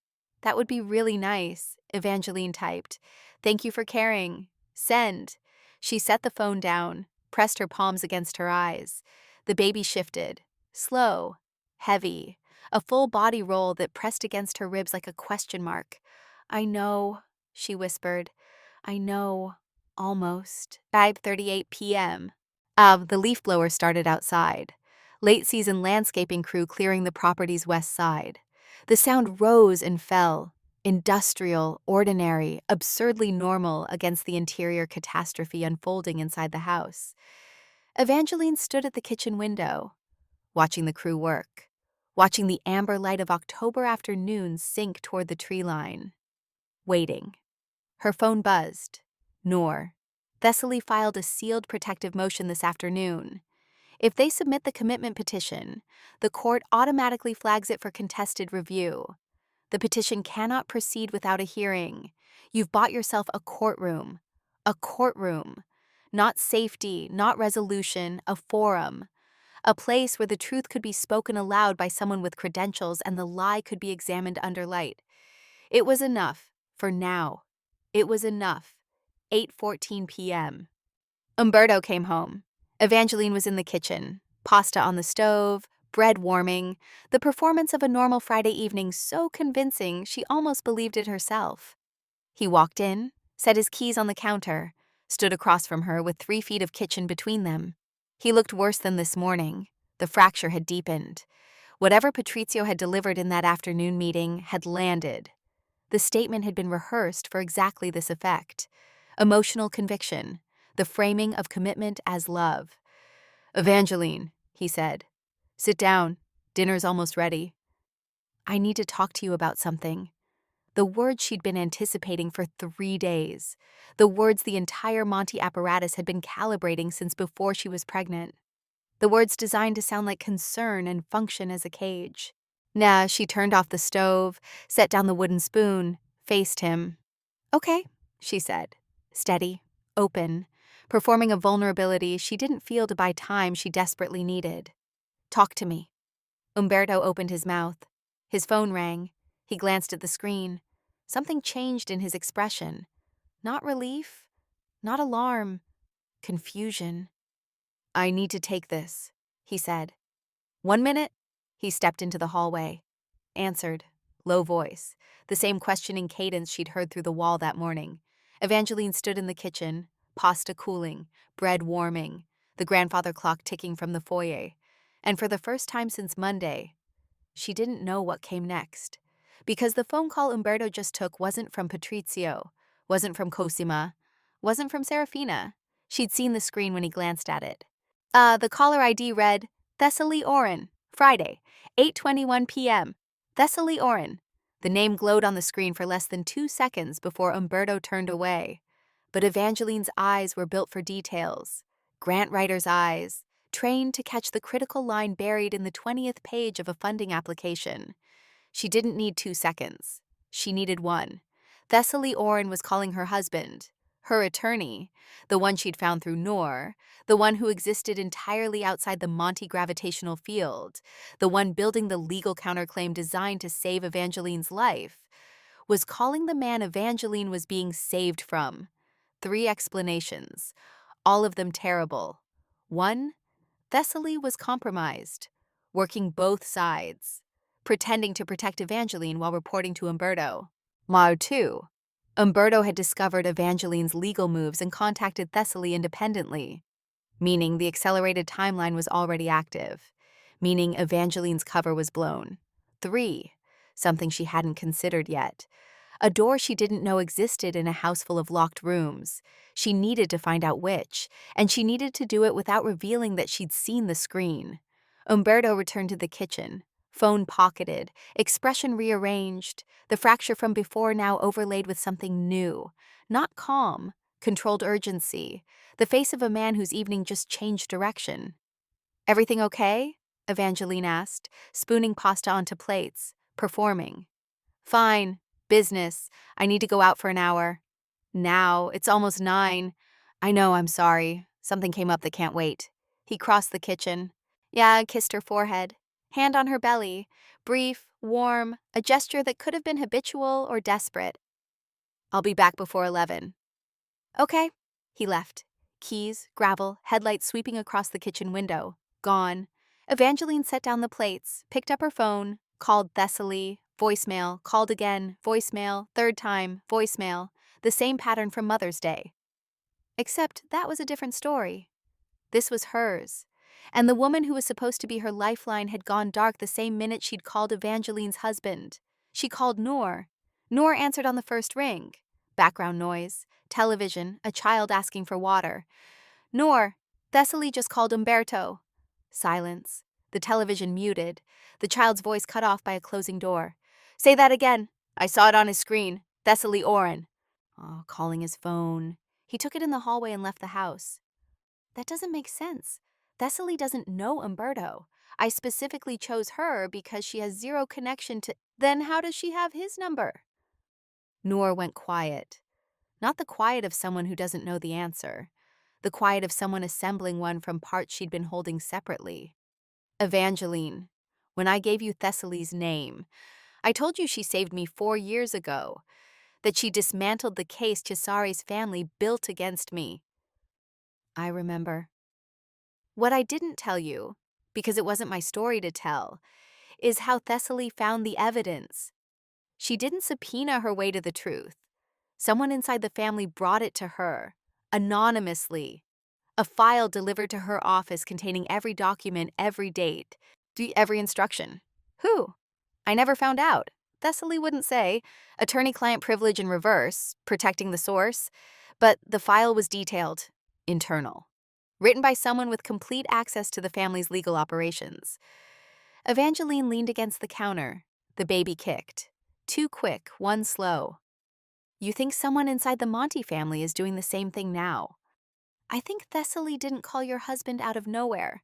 S1: "That would be really nice," Evangeline typed. "Thank you for caring. Send." She set the phone down, pressed her palms against her eyes. The baby shifted, slow, heavy, a full body roll that pressed against her ribs like a question mark. "I know," she whispered. "I know, almost." 5:38 p.m. The leaf blower started outside. Late-season landscaping crew clearing the property's west side. The sound rose and fell, industrial, ordinary, absurdly normal against the interior catastrophe unfolding inside the house. Evangeline stood at the kitchen window, watching the crew work, watching the amber light of October afternoons sink toward the tree line. Waiting. Her phone buzzed. Noor. Thessaly filed a sealed protective motion this afternoon. If they submit the commitment petition, the court automatically flags it for contested review. The petition cannot proceed without a hearing. You've bought yourself a courtroom. A courtroom. Not safety, not resolution, a forum. A place where the truth could be spoken aloud by someone with credentials and the lie could be examined under light. It was enough, for now. It was enough. 8:14 p.m. Umberto came home. Evangeline was in the kitchen, pasta on the stove, bread warming, the performance of a normal Friday evening so convincing she almost believed it herself. He walked in, set his keys on the counter, stood across from her with 3 feet of kitchen between them. He looked worse than this morning. The fracture had deepened. Whatever Patrizio had delivered in that afternoon meeting had landed. The statement had been rehearsed for exactly this effect. Emotional conviction, the framing of commitment as love. "Evangeline," he said, "sit down. Dinner's almost ready." "I need to talk to you about something." The words she'd been anticipating for 3 days. The words the entire Monty apparatus had been calibrating since before she was pregnant. The words designed to sound like concern and function as a cage. Nah, she turned off the stove, set down the wooden spoon, faced him. "Okay," she said, steady, open, performing a vulnerability she didn't feel to buy time she desperately needed. "Talk to me." Umberto opened his mouth. His phone rang. He glanced at the screen. Something changed in his expression. Not relief, not alarm, confusion. "I need to take this," he said. "1 minute?" He stepped into the hallway. Answered, low voice, the same questioning cadence she'd heard through the wall that morning. Evangeline stood in the kitchen, pasta cooling, bread warming, the grandfather clock ticking from the foyer. And for the first time since Monday, she didn't know what came next. Because the phone call Umberto just took wasn't from Patrizio, wasn't from Cosima, wasn't from Serafina. She'd seen the screen when he glanced at it. The caller ID read, Thessaly Oren, Friday, 8:21 p.m. Thessaly Oren. The name glowed on the screen for less than 2 seconds before Umberto turned away. But Evangeline's eyes were built for details. Grant writer's eyes, trained to catch the critical line buried in the 20th page of a funding application. She didn't need 2 seconds. She needed 1. Thessaly Oren was calling her husband, her attorney, the one she'd found through Noor, the one who existed entirely outside the Monty gravitational field, the one building the legal counterclaim designed to save Evangeline's life, was calling the man Evangeline was being saved from. 3 explanations, all of them terrible. 1, Thessaly was compromised, working both sides, pretending to protect Evangeline while reporting to Umberto. 2, Umberto had discovered Evangeline's legal moves and contacted Thessaly independently, meaning the accelerated timeline was already active, meaning Evangeline's cover was blown. 3, something she hadn't considered yet, a door she didn't know existed in a house full of locked rooms. She needed to find out which, and she needed to do it without revealing that she'd seen the screen. Umberto returned to the kitchen, phone pocketed, expression rearranged, the fracture from before now overlaid with something new. Not calm, controlled urgency, the face of a man whose evening just changed direction. "Everything okay?" Evangeline asked, spooning pasta onto plates, performing. "Fine. Business. I need to go out for an hour." "Now? It's almost 9. "I know, I'm sorry. Something came up that can't wait." He crossed the kitchen. Yeah, kissed her forehead. Hand on her belly. Brief, warm, a gesture that could have been habitual or desperate. "I'll be back before 11. "Okay." He left. Keys, gravel, headlights sweeping across the kitchen window. Gone. Evangeline set down the plates, picked up her phone, called Thessaly, voicemail, called again, voicemail, third time, voicemail, the same pattern from Mother's Day. Except that was a different story. This was hers. And the woman who was supposed to be her lifeline had gone dark the same minute she'd called Evangeline's husband. She called Noor. Noor answered on the first ring. Background noise, television, a child asking for water. Noor, Thessaly just called Umberto. Silence. The television muted. The child's voice cut off by a closing door. Say that again. I saw it on his screen. Thessaly Oren. Oh, calling his phone. He took it in the hallway and left the house. That doesn't make sense. Thessaly doesn't know Umberto. I specifically chose her because she has zero connection to... Then how does she have his number? Noor went quiet. Not the quiet of someone who doesn't know the answer. The quiet of someone assembling one from parts she'd been holding separately. Evangeline, when I gave you Thessaly's name, I told you she saved me 4 years ago, that she dismantled the case Cesari's family built against me. I remember. What I didn't tell you, because it wasn't my story to tell, is how Thessaly found the evidence. She didn't subpoena her way to the truth. Someone inside the family brought it to her, anonymously. A file delivered to her office containing every document, every date, every instruction. Who? I never found out. Thessaly wouldn't say. Attorney-client privilege in reverse, protecting the source. But the file was detailed, internal. Written by someone with complete access to the family's legal operations. Evangeline leaned against the counter. The baby kicked. 2 quick, 1 slow. You think someone inside the Monty family is doing the same thing now? I think Thessaly didn't call your husband out of nowhere.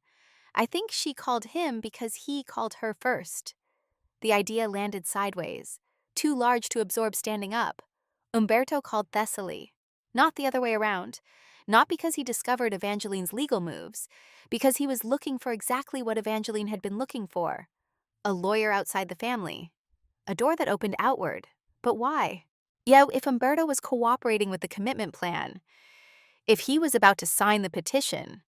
S1: I think she called him because he called her first. The idea landed sideways, too large to absorb standing up. Umberto called Thessaly, not the other way around. Not because he discovered Evangeline's legal moves, because he was looking for exactly what Evangeline had been looking for. A lawyer outside the family. A door that opened outward. But why? Yeah, if Umberto was cooperating with the commitment plan, if he was about to sign the petition,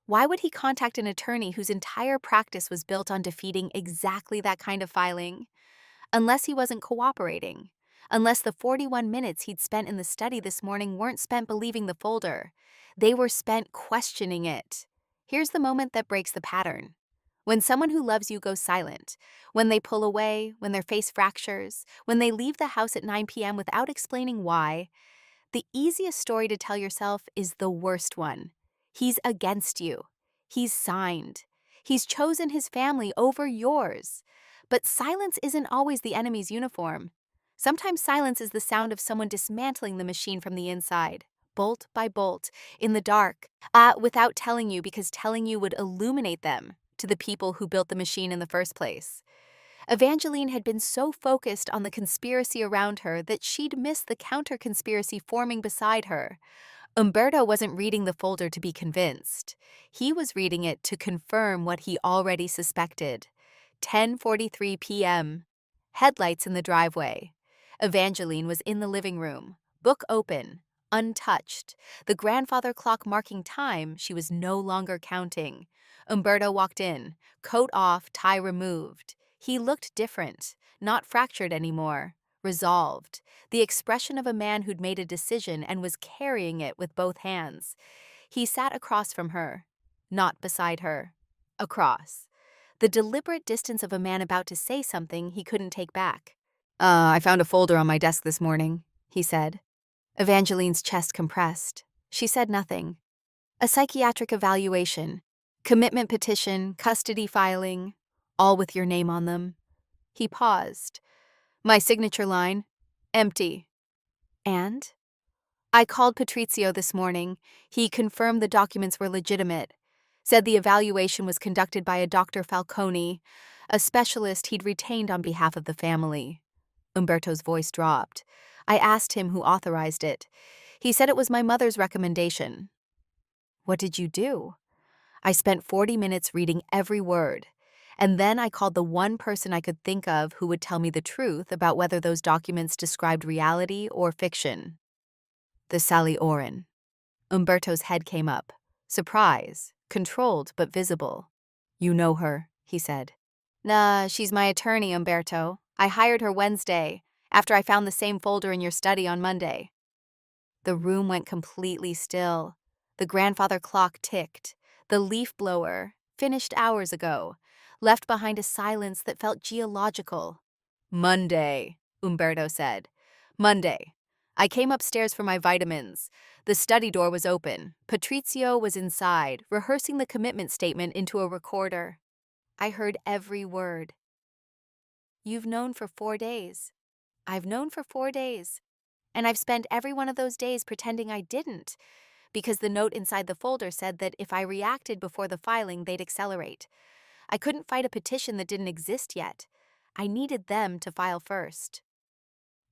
S1: why would he contact an attorney whose entire practice was built on defeating exactly that kind of filing? Unless he wasn't cooperating. Unless the 41 minutes he'd spent in the study this morning weren't spent believing the folder. They were spent questioning it. Here's the moment that breaks the pattern. When someone who loves you goes silent, when they pull away, when their face fractures, when they leave the house at 9 p.m. without explaining why, the easiest story to tell yourself is the worst one. He's against you. He's signed. He's chosen his family over yours. But silence isn't always the enemy's uniform. Sometimes silence is the sound of someone dismantling the machine from the inside, bolt by bolt, in the dark, without telling you, because telling you would illuminate them to the people who built the machine in the first place. Evangeline had been so focused on the conspiracy around her that she'd missed the counter-conspiracy forming beside her. Umberto wasn't reading the folder to be convinced. He was reading it to confirm what he already suspected. 10:43 p.m. Headlights in the driveway. Evangeline was in the living room, book open, untouched. The grandfather clock marking time she was no longer counting. Umberto walked in, coat off, tie removed. He looked different, not fractured anymore, resolved, the expression of a man who'd made a decision and was carrying it with both hands. He sat across from her, not beside her, across. The deliberate distance of a man about to say something he couldn't take back. I found a folder on my desk this morning, he said. Evangeline's chest compressed. She said nothing. A psychiatric evaluation, commitment petition, custody filing, all with your name on them. He paused. My signature line, empty. And? I called Patrizio this morning. He confirmed the documents were legitimate. Said the evaluation was conducted by a Dr. Falcone, a specialist he'd retained on behalf of the family. Umberto's voice dropped. I asked him who authorized it. He said it was my mother's recommendation. What did you do? I spent 40 minutes reading every word, and then I called the one person I could think of who would tell me the truth about whether those documents described reality or fiction. The Sally Oren. Umberto's head came up. Surprise, controlled but visible. You know her, he said. Nah, she's my attorney, Umberto. I hired her Wednesday, after I found the same folder in your study on Monday. The room went completely still. The grandfather clock ticked. The leaf blower, finished hours ago, left behind a silence that felt geological. Monday, Umberto said. Monday. I came upstairs for my vitamins. The study door was open. Patrizio was inside, rehearsing the commitment statement into a recorder. I heard every word. You've known for 4 days. I've known for 4 days. And I've spent every one of those days pretending I didn't, because the note inside the folder said that if I reacted before the filing, they'd accelerate. I couldn't fight a petition that didn't exist yet. I needed them to file first.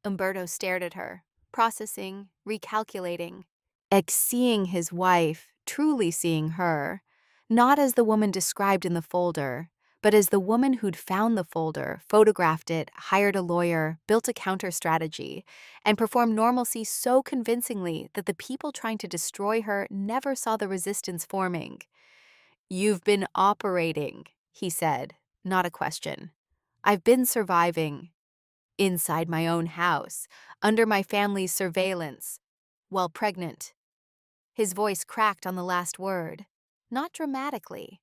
S1: Umberto stared at her, processing, recalculating, seeing his wife, truly seeing her, not as the woman described in the folder, but as the woman who'd found the folder, photographed it, hired a lawyer, built a counter strategy, and performed normalcy so convincingly that the people trying to destroy her never saw the resistance forming. You've been operating, he said, not a question. I've been surviving. Inside my own house, under my family's surveillance, while pregnant. His voice cracked on the last word, not dramatically.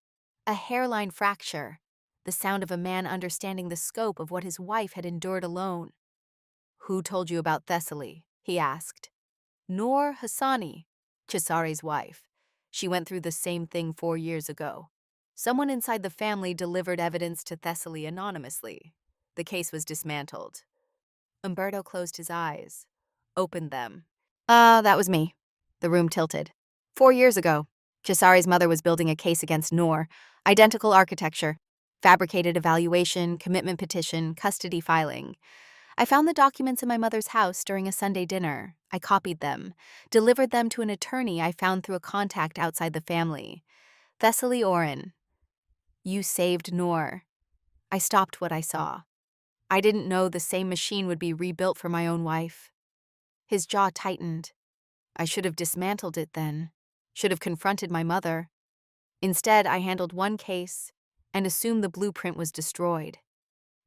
S1: A hairline fracture, the sound of a man understanding the scope of what his wife had endured alone. Who told you about Thessaly? He asked. Noor Hassani, Cesari's wife. She went through the same thing 4 years ago. Someone inside the family delivered evidence to Thessaly anonymously. The case was dismantled. Umberto closed his eyes, opened them. That was me. The room tilted. 4 years ago, Cesari's mother was building a case against Noor. Identical architecture, fabricated evaluation, commitment petition, custody filing. I found the documents in my mother's house during a Sunday dinner. I copied them, delivered them to an attorney I found through a contact outside the family. Thessaly Oren. You saved Noor. I stopped what I saw. I didn't know the same machine would be rebuilt for my own wife. His jaw tightened. I should have dismantled it then, should have confronted my mother. Instead, I handled one case and assumed the blueprint was destroyed.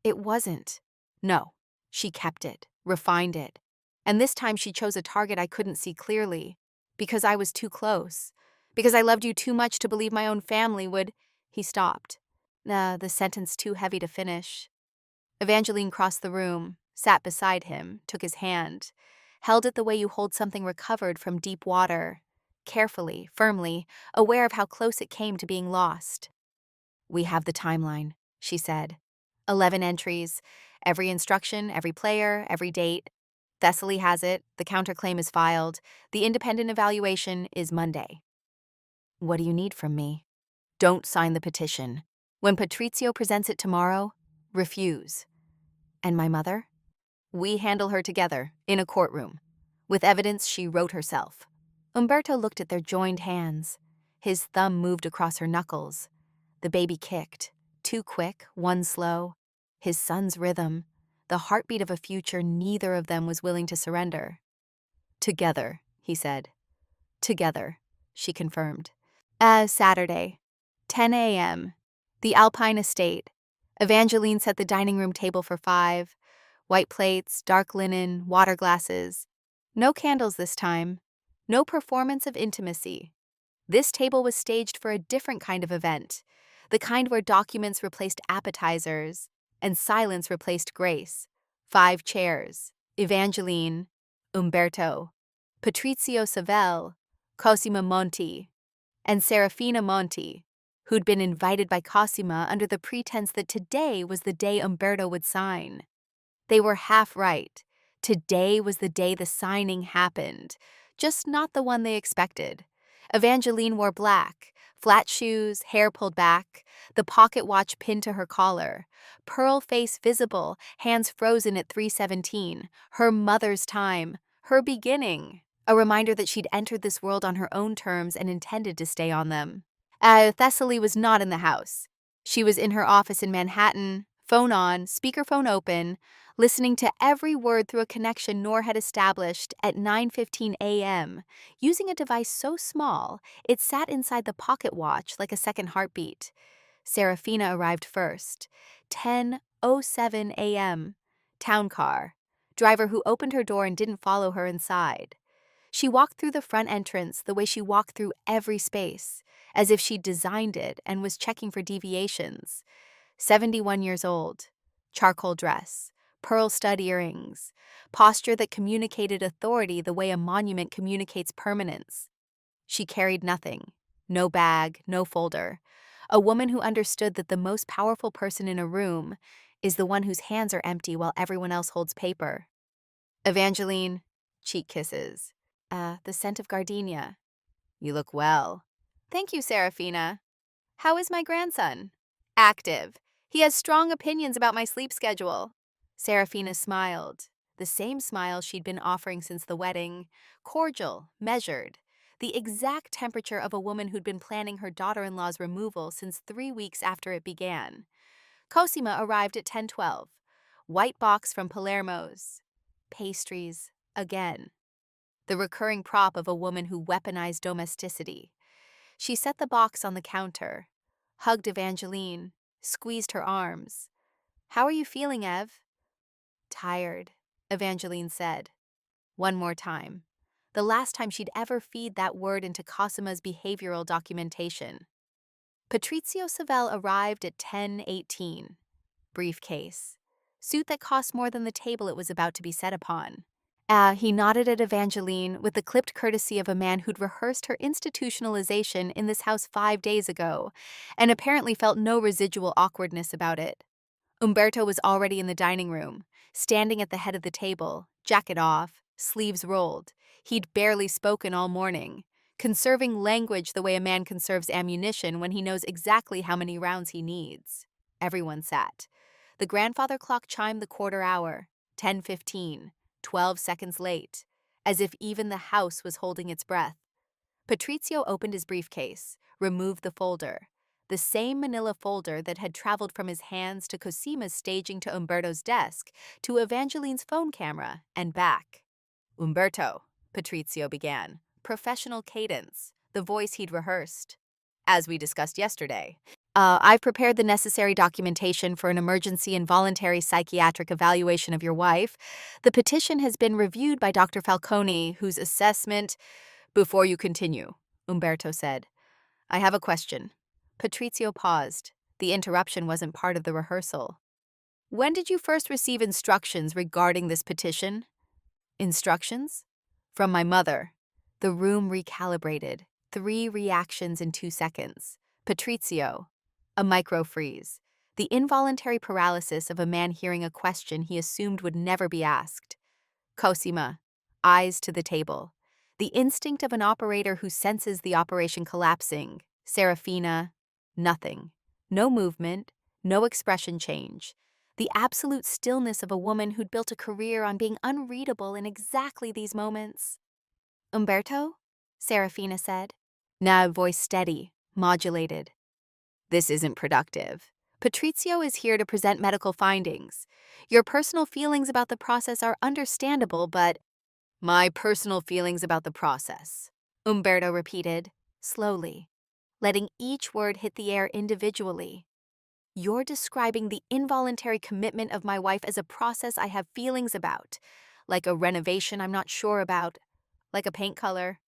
S1: It wasn't. No, she kept it, refined it. And this time she chose a target I couldn't see clearly, because I was too close, because I loved you too much to believe my own family would. He stopped. The sentence too heavy to finish. Evangeline crossed the room, sat beside him, took his hand, held it the way you hold something recovered from deep water, carefully, firmly, aware of how close it came to being lost. We have the timeline, she said. 11 entries, every instruction, every player, every date. Thessaly has it, the counterclaim is filed, the independent evaluation is Monday. What do you need from me? Don't sign the petition. When Patrizio presents it tomorrow, refuse. And my mother? We handle her together, in a courtroom, with evidence she wrote herself. Umberto looked at their joined hands. His thumb moved across her knuckles. The baby kicked, two quick, one slow. His son's rhythm, the heartbeat of a future neither of them was willing to surrender. Together, he said. Together, she confirmed. Saturday, 10 a.m., the Alpine Estate. Evangeline set the dining room table for 5. White plates, dark linen, water glasses. No candles this time. No performance of intimacy. This table was staged for a different kind of event, the kind where documents replaced appetizers and silence replaced grace. 5 chairs. Evangeline, Umberto, Patrizio Savell, Cosima Monti, and Serafina Monti, who'd been invited by Cosima under the pretense that today was the day Umberto would sign. They were half right. Today was the day the signing happened, just not the one they expected. Evangeline wore black, flat shoes, hair pulled back, the pocket watch pinned to her collar, pearl face visible, hands frozen at 3:17, her mother's time, her beginning, a reminder that she'd entered this world on her own terms and intended to stay on them. Thessaly was not in the house. She was in her office in Manhattan, phone on, speakerphone open, listening to every word through a connection Noor had established at 9:15 a.m., using a device so small it sat inside the pocket watch like a second heartbeat. Serafina arrived first, 10:07 a.m., town car, driver who opened her door and didn't follow her inside. She walked through the front entrance the way she walked through every space, as if she'd designed it and was checking for deviations. 71 years old, charcoal dress, pearl stud earrings, posture that communicated authority the way a monument communicates permanence. She carried nothing, no bag, no folder. A woman who understood that the most powerful person in a room is the one whose hands are empty while everyone else holds paper. Evangeline, cheek kisses. The scent of gardenia. You look well. Thank you, Serafina. How is my grandson? Active. He has strong opinions about my sleep schedule. Serafina smiled, the same smile she'd been offering since the wedding, cordial, measured, the exact temperature of a woman who'd been planning her daughter-in-law's removal since 3 weeks after it began. Cosima arrived at 10:12. White box from Palermo's. Pastries, again. The recurring prop of a woman who weaponized domesticity. She set the box on the counter, hugged Evangeline, squeezed her arms. How are you feeling, Ev? Tired, Evangeline said. One more time. The last time she'd ever feed that word into Cosima's behavioral documentation. Patrizio Savell arrived at 10:18. Briefcase. Suit that cost more than the table it was about to be set upon. He nodded at Evangeline with the clipped courtesy of a man who'd rehearsed her institutionalization in this house 5 days ago, and apparently felt no residual awkwardness about it. Umberto was already in the dining room, standing at the head of the table, jacket off, sleeves rolled. He'd barely spoken all morning, conserving language the way a man conserves ammunition when he knows exactly how many rounds he needs. Everyone sat. The grandfather clock chimed the quarter hour, 10:15. 12 seconds late, as if even the house was holding its breath. Patrizio opened his briefcase, removed the folder, the same manila folder that had traveled from his hands to Cosima's staging to Umberto's desk, to Evangeline's phone camera, and back. Umberto, Patrizio began, professional cadence, the voice he'd rehearsed. As we discussed yesterday, I've prepared the necessary documentation for an emergency and voluntary psychiatric evaluation of your wife. The petition has been reviewed by Dr. Falcone, whose assessment— Before you continue, Umberto said, I have a question. Patrizio paused. The interruption wasn't part of the rehearsal. When did you first receive instructions regarding this petition? Instructions? From my mother. The room recalibrated. 3 reactions in 2 seconds. Patrizio. A micro-freeze. The involuntary paralysis of a man hearing a question he assumed would never be asked. Cosima. Eyes to the table. The instinct of an operator who senses the operation collapsing. Serafina. Nothing. No movement. No expression change. The absolute stillness of a woman who'd built a career on being unreadable in exactly these moments. Umberto? Serafina said. Now voice steady, modulated. This isn't productive. Patrizio is here to present medical findings. Your personal feelings about the process are understandable, but— My personal feelings about the process, Umberto repeated, slowly, letting each word hit the air individually. You're describing the involuntary commitment of my wife as a process I have feelings about, like a renovation I'm not sure about, like a paint color.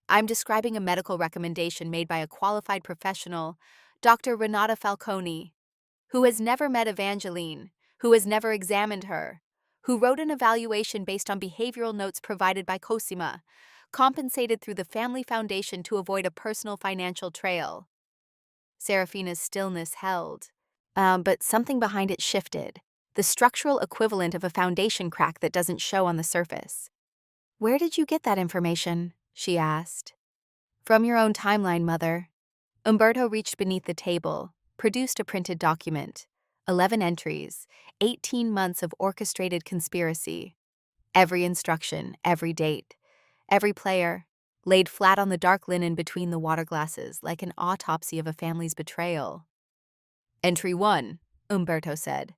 S1: I'm describing a medical recommendation made by a qualified professional, Dr. Renata Falcone, who has never met Evangeline, who has never examined her, who wrote an evaluation based on behavioral notes provided by Cosima, compensated through the family foundation to avoid a personal financial trail. Serafina's stillness held, but something behind it shifted, the structural equivalent of a foundation crack that doesn't show on the surface. Where did you get that information? She asked. From your own timeline, Mother. Umberto reached beneath the table, produced a printed document. 11 entries, 18 months of orchestrated conspiracy. Every instruction, every date, every player, laid flat on the dark linen between the water glasses like an autopsy of a family's betrayal. Entry 1, Umberto said.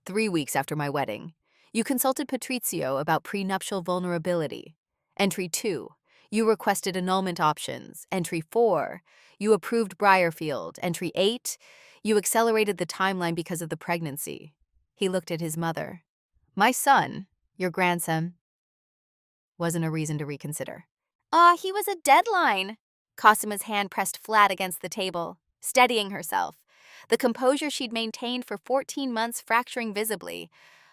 S1: 3 weeks after my wedding, you consulted Patrizio about prenuptial vulnerability. Entry 2, you requested annulment options. Entry 4, you approved Briarfield. Entry 8, you accelerated the timeline because of the pregnancy. He looked at his mother. My son, your grandson. wasn't a reason to reconsider. He was a deadline. Cosima's hand pressed flat against the table, steadying herself. The composure she'd maintained for 14 months fracturing visibly,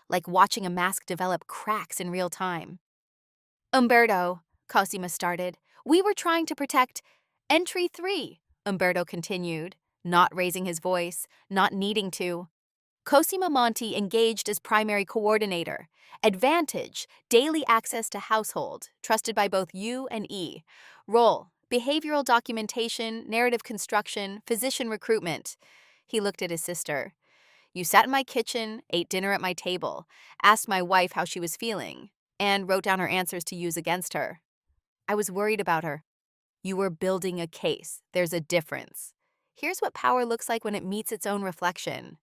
S1: like watching a mask develop cracks in real time. Umberto, Cosima started. We were trying to protect Entry 3, Umberto continued, not raising his voice, not needing to. Cosima Monti engaged as primary coordinator. Advantage, daily access to household, trusted by both U and E. Role, behavioral documentation, narrative construction, physician recruitment. He looked at his sister. You sat in my kitchen, ate dinner at my table, asked my wife how she was feeling, and wrote down her answers to use against her. I was worried about her. You were building a case. There's a difference. Here's what power looks like when it meets its own reflection.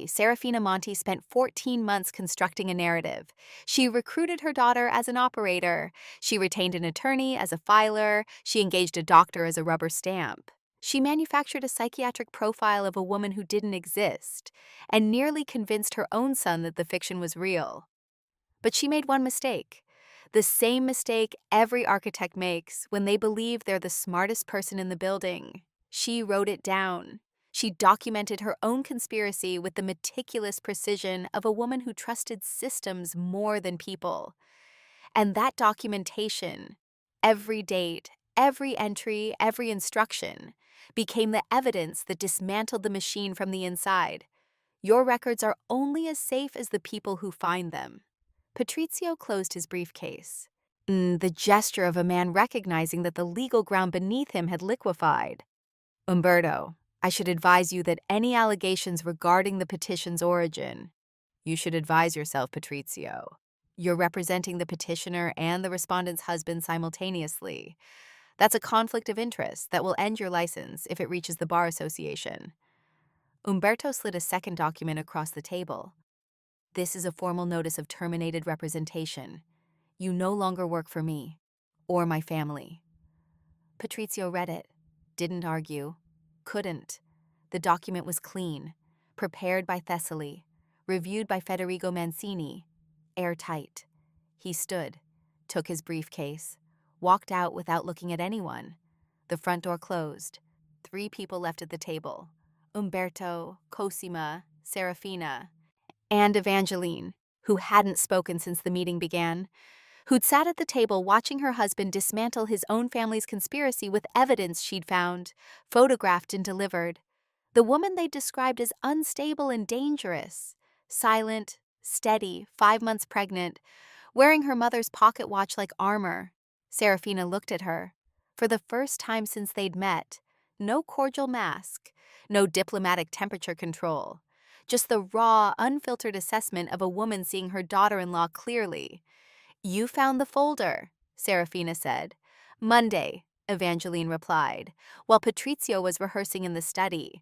S1: Serafina Monti spent 14 months constructing a narrative. She recruited her daughter as an operator. She retained an attorney as a filer. She engaged a doctor as a rubber stamp. She manufactured a psychiatric profile of a woman who didn't exist and nearly convinced her own son that the fiction was real. But she made one mistake. The same mistake every architect makes when they believe they're the smartest person in the building. She wrote it down. She documented her own conspiracy with the meticulous precision of a woman who trusted systems more than people. And that documentation, every date, every entry, every instruction, became the evidence that dismantled the machine from the inside. Your records are only as safe as the people who find them. Patrizio closed his briefcase. The gesture of a man recognizing that the legal ground beneath him had liquefied. Umberto, I should advise you that any allegations regarding the petition's origin, you should advise yourself, Patrizio. You're representing the petitioner and the respondent's husband simultaneously. That's a conflict of interest that will end your license if it reaches the Bar Association. Umberto slid a second document across the table. This is a formal notice of terminated representation. You no longer work for me or my family. Patrizio read it, didn't argue, couldn't. The document was clean, prepared by Thessaly, reviewed by Federico Mancini, airtight. He stood, took his briefcase, walked out without looking at anyone. The front door closed. 3 people left at the table: Umberto, Cosima, Serafina, and Evangeline, who hadn't spoken since the meeting began, who'd sat at the table watching her husband dismantle his own family's conspiracy with evidence she'd found, photographed and delivered. The woman they described as unstable and dangerous, silent, steady, 5 months pregnant, wearing her mother's pocket watch like armor. Serafina looked at her. For the first time since they'd met, no cordial mask, no diplomatic temperature control, just the raw, unfiltered assessment of a woman seeing her daughter-in-law clearly. You found the folder, Serafina said. Monday, Evangeline replied, while Patrizio was rehearsing in the study.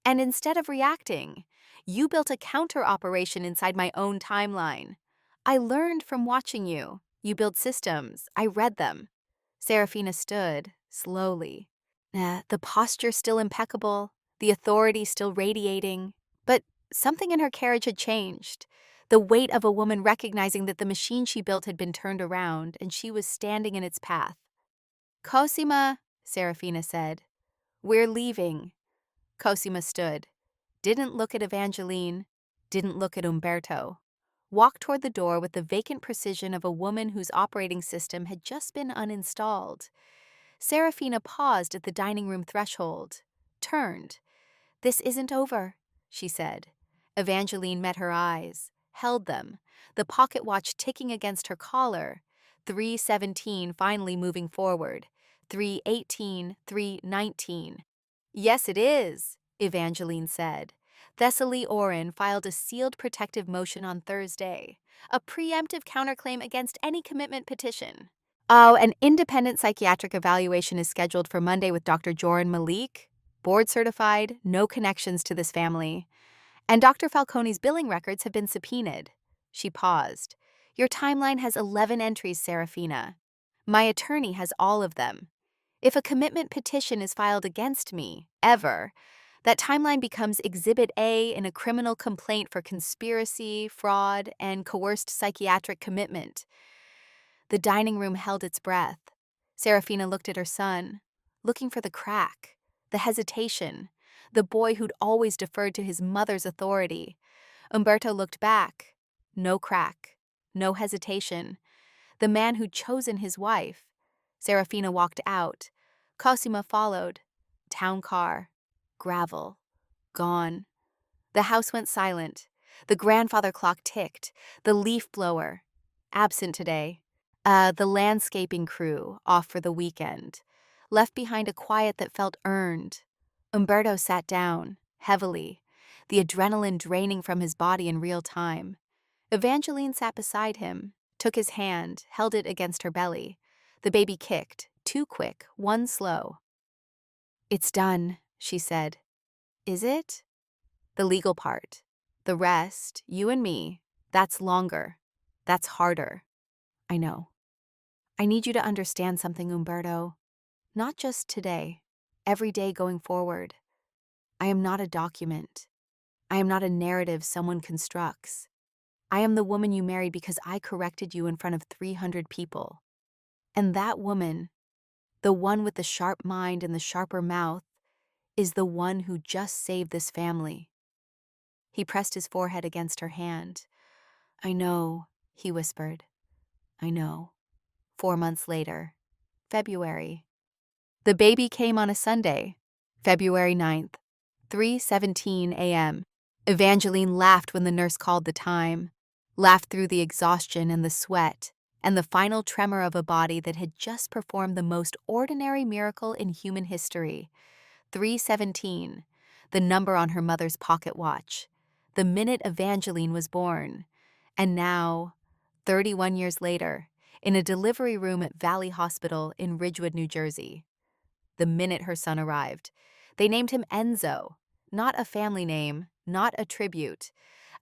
S1: And instead of reacting, you built a counter-operation inside my own timeline. I learned from watching you. You build systems. I read them. Serafina stood, slowly. The posture still impeccable, the authority still radiating. But something in her carriage had changed. The weight of a woman recognizing that the machine she built had been turned around and she was standing in its path. Cosima, Serafina said. We're leaving. Cosima stood, didn't look at Evangeline, didn't look at Umberto, walked toward the door with the vacant precision of a woman whose operating system had just been uninstalled. Serafina paused at the dining room threshold, turned. This isn't over, she said. Evangeline met her eyes, held them, the pocket watch ticking against her collar, 3:17 finally moving forward, 3:18, 3:19. Yes, it is, Evangeline said. Thessaly Oren filed a sealed protective motion on Thursday, a preemptive counterclaim against any commitment petition. Oh, an independent psychiatric evaluation is scheduled for Monday with Dr. Joran Malik, board certified, no connections to this family. And Dr. Falcone's billing records have been subpoenaed. She paused. Your timeline has 11 entries, Serafina. My attorney has all of them. If a commitment petition is filed against me, ever, that timeline becomes Exhibit A in a criminal complaint for conspiracy, fraud, and coerced psychiatric commitment. The dining room held its breath. Serafina looked at her son, looking for the crack, the hesitation, the boy who'd always deferred to his mother's authority. Umberto looked back. No crack, no hesitation. The man who'd chosen his wife. Serafina walked out. Cosima followed. Town car. Gravel. Gone. The house went silent. The grandfather clock ticked. The leaf blower. Absent today. The landscaping crew, off for the weekend. Left behind a quiet that felt earned. Umberto sat down, heavily, the adrenaline draining from his body in real time. Evangeline sat beside him, took his hand, held it against her belly. The baby kicked, two quick, one slow. "It's done," she said. "Is it?" "The legal part. The rest, you and me, that's longer. That's harder. I know. I need you to understand something, Umberto. Not just today, every day going forward. I am not a document. I am not a narrative someone constructs. I am the woman you married because I corrected you in front of 300 people. And that woman, the one with the sharp mind and the sharper mouth, is the one who just saved this family." He pressed his forehead against her hand. "I know," he whispered. "I know." 4 months later, February. The baby came on a Sunday, February 9th, 3:17 a.m. Evangeline laughed when the nurse called the time, laughed through the exhaustion and the sweat, and the final tremor of a body that had just performed the most ordinary miracle in human history. 3:17, the number on her mother's pocket watch, the minute Evangeline was born. And now, 31 years later, in a delivery room at Valley Hospital in Ridgewood, New Jersey. The minute her son arrived, they named him Enzo, not a family name, not a tribute,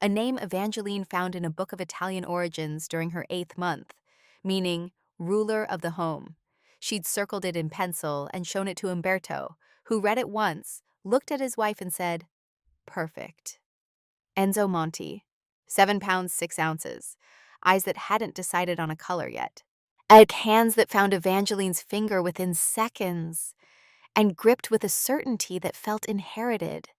S1: a name Evangeline found in a book of Italian origins during her 8th month, meaning ruler of the home. She'd circled it in pencil and shown it to Umberto, who read it once, looked at his wife and said, "Perfect." Enzo Monti, 7 pounds 6 ounces, eyes that hadn't decided on a color yet. Hands that found Evangeline's finger within seconds, and gripped with a certainty that felt inherited,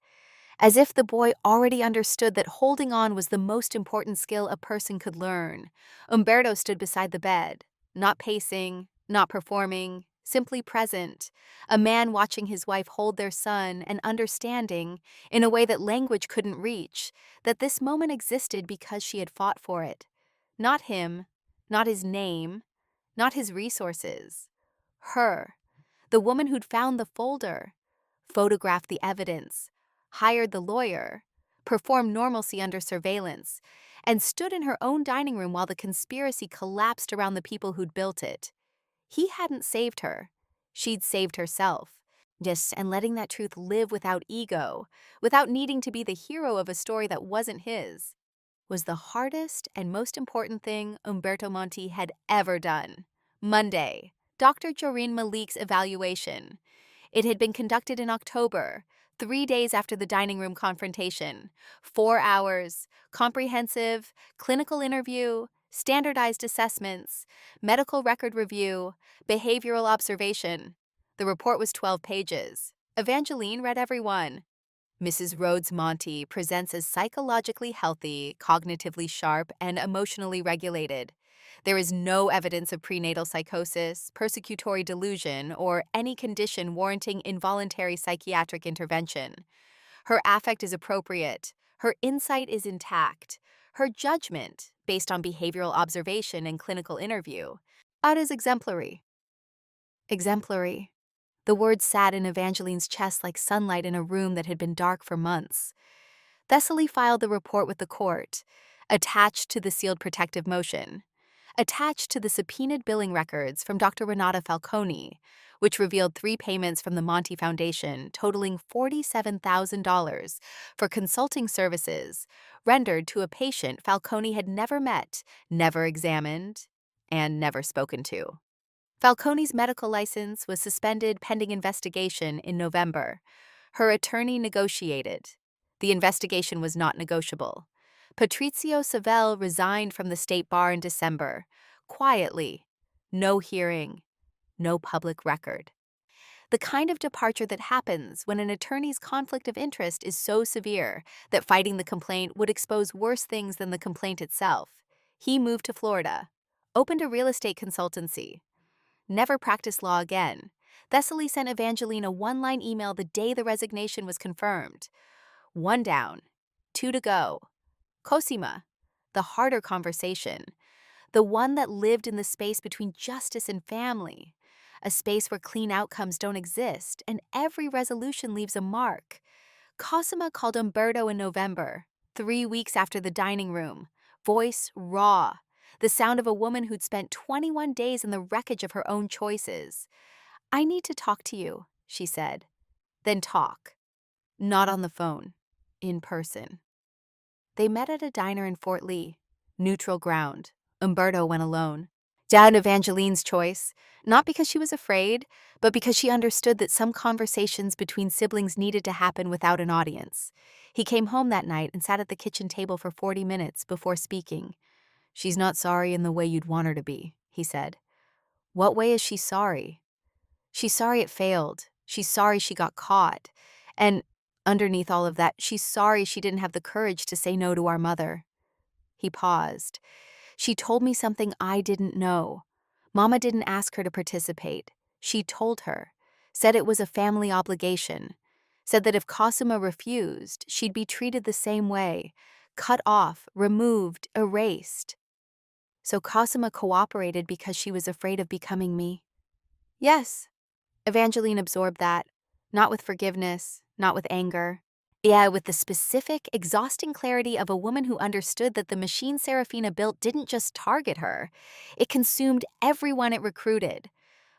S1: as if the boy already understood that holding on was the most important skill a person could learn. Umberto stood beside the bed, not pacing, not performing, simply present, a man watching his wife hold their son and understanding, in a way that language couldn't reach, that this moment existed because she had fought for it. Not him, not his name, not his resources. Her, the woman who'd found the folder, photographed the evidence, hired the lawyer, performed normalcy under surveillance, and stood in her own dining room while the conspiracy collapsed around the people who'd built it. He hadn't saved her. She'd saved herself. Yes, and letting that truth live without ego, without needing to be the hero of a story that wasn't his, was the hardest and most important thing Umberto Monti had ever done. Monday, Dr. Joreen Malik's evaluation. It had been conducted in October, 3 days after the dining room confrontation. 4 hours, comprehensive, clinical interview, standardized assessments, medical record review, behavioral observation. The report was 12 pages. Evangeline read every one. Mrs. Rhodes Monti presents as psychologically healthy, cognitively sharp, and emotionally regulated. There is no evidence of prenatal psychosis, persecutory delusion, or any condition warranting involuntary psychiatric intervention. Her affect is appropriate. Her insight is intact. Her judgment, based on behavioral observation and clinical interview, is exemplary. Exemplary. The words sat in Evangeline's chest like sunlight in a room that had been dark for months. Thessaly filed the report with the court, attached to the sealed protective motion, attached to the subpoenaed billing records from Dr. Renata Falconi, which revealed 3 payments from the Monti Foundation totaling $47,000 for consulting services rendered to a patient Falconi had never met, never examined, and never spoken to. Falconi's medical license was suspended pending investigation in November. Her attorney negotiated. The investigation was not negotiable. Patrizio Savell resigned from the state bar in December, quietly, No hearing, no public record. The kind of departure that happens when an attorney's conflict of interest is so severe that fighting the complaint would expose worse things than the complaint itself. He moved to Florida, opened a real estate consultancy, never practiced law again. Thessaly sent Evangeline a one-line email the day the resignation was confirmed. 1 down, 2 to go. Cosima, the harder conversation, the one that lived in the space between justice and family, a space where clean outcomes don't exist and every resolution leaves a mark. Cosima called Umberto in November, 3 weeks after the dining room, voice raw, the sound of a woman who'd spent 21 days in the wreckage of her own choices. "I need to talk to you," she said. Then talk. Not on the phone. In person. They met at a diner in Fort Lee. Neutral ground. Umberto went alone. Down Evangeline's choice, not because she was afraid, but because she understood that some conversations between siblings needed to happen without an audience. He came home that night and sat at the kitchen table for 40 minutes before speaking. "She's not sorry in the way you'd want her to be," he said. "What way is she sorry?" "She's sorry it failed. She's sorry she got caught. And underneath all of that, she's sorry she didn't have the courage to say no to our mother." He paused. "She told me something I didn't know. Mama didn't ask her to participate. She told her. Said it was a family obligation. Said that if Cosima refused, she'd be treated the same way. Cut off, removed, erased. So Cosima cooperated because she was afraid of becoming me." Yes. Evangeline absorbed that. Not with forgiveness, not with anger. Yeah, with the specific, exhausting clarity of a woman who understood that the machine Serafina built didn't just target her. It consumed everyone it recruited.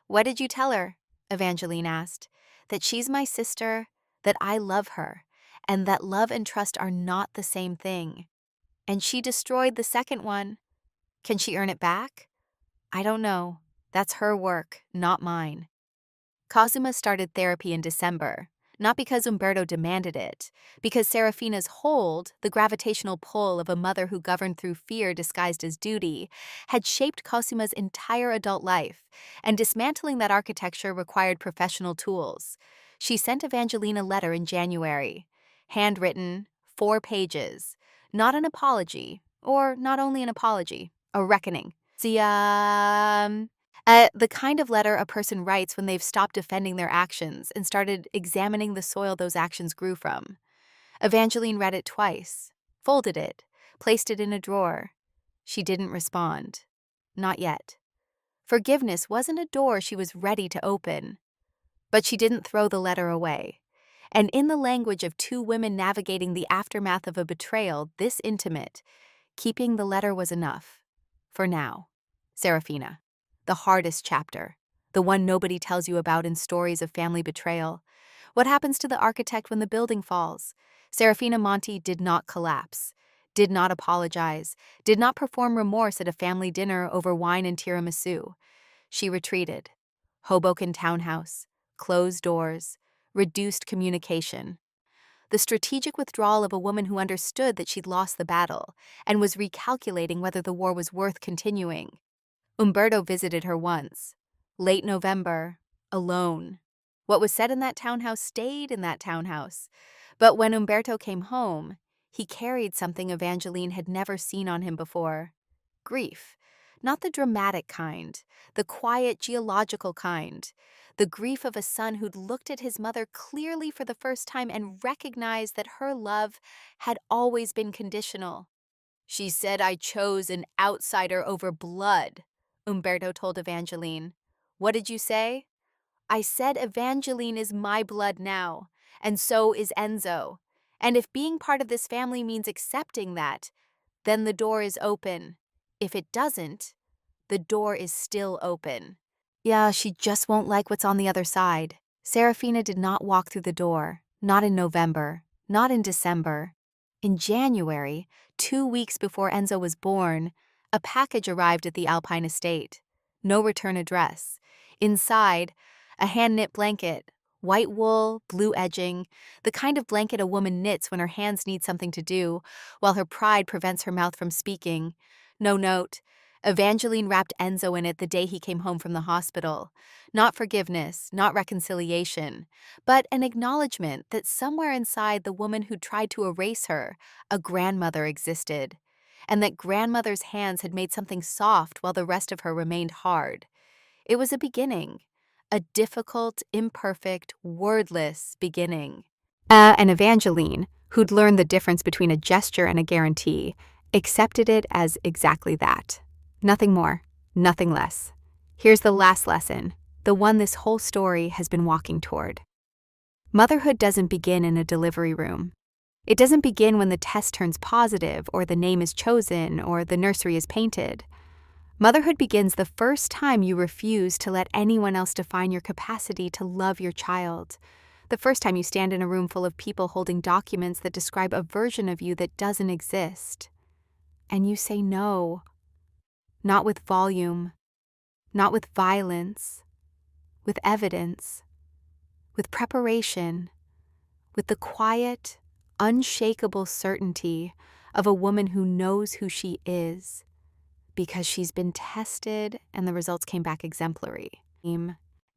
S1: "What did you tell her?" Evangeline asked. "That she's my sister, that I love her, and that love and trust are not the same thing. And she destroyed the second one. Can she earn it back? I don't know. That's her work, not mine." Cosima started therapy in December, not because Umberto demanded it, because Serafina's hold, the gravitational pull of a mother who governed through fear disguised as duty, had shaped Cosima's entire adult life, and dismantling that architecture required professional tools. She sent Evangeline a letter in January, handwritten, 4 pages, not an apology, or not only an apology, a reckoning. The kind of letter a person writes when they've stopped defending their actions and started examining the soil those actions grew from. Evangeline read it twice, folded it, placed it in a drawer. She didn't respond. Not yet. Forgiveness wasn't a door she was ready to open. But she didn't throw the letter away. And in the language of 2 women navigating the aftermath of a betrayal this intimate, keeping the letter was enough. For now. Serafina. The hardest chapter. The one nobody tells you about in stories of family betrayal. What happens to the architect when the building falls? Serafina Monti did not collapse, did not apologize, did not perform remorse at a family dinner over wine and tiramisu. She retreated. Hoboken townhouse, closed doors, reduced communication. The strategic withdrawal of a woman who understood that she'd lost the battle and was recalculating whether the war was worth continuing. Umberto visited her once. Late November, alone. What was said in that townhouse stayed in that townhouse. But when Umberto came home, he carried something Evangeline had never seen on him before. Grief. Not the dramatic kind, the quiet, geological kind. The grief of a son who'd looked at his mother clearly for the first time and recognized that her love had always been conditional. "She said I chose an outsider over blood," Umberto told Evangeline. "What did you say?" "I said Evangeline is my blood now, and so is Enzo. And if being part of this family means accepting that, then the door is open. If it doesn't, the door is still open." Yeah, she just won't like what's on the other side. Serafina did not walk through the door, not in November, not in December. In January, 2 weeks before Enzo was born, a package arrived at the Alpine estate. No return address. Inside, a hand-knit blanket, white wool, blue edging, the kind of blanket a woman knits when her hands need something to do, while her pride prevents her mouth from speaking. No note. Evangeline wrapped Enzo in it the day he came home from the hospital. Not forgiveness, not reconciliation, but an acknowledgement that somewhere inside the woman who tried to erase her, a grandmother existed, and that grandmother's hands had made something soft while the rest of her remained hard. It was a beginning, a difficult, imperfect, wordless beginning. And Evangeline, who'd learned the difference between a gesture and a guarantee, accepted it as exactly that. Nothing more, nothing less. Here's the last lesson, the one this whole story has been walking toward. Motherhood doesn't begin in a delivery room. It doesn't begin when the test turns positive, or the name is chosen, or the nursery is painted. Motherhood begins the first time you refuse to let anyone else define your capacity to love your child. The first time you stand in a room full of people holding documents that describe a version of you that doesn't exist. And you say no. Not with volume, not with violence, with evidence, with preparation, with the quiet, unshakable certainty of a woman who knows who she is because she's been tested and the results came back exemplary.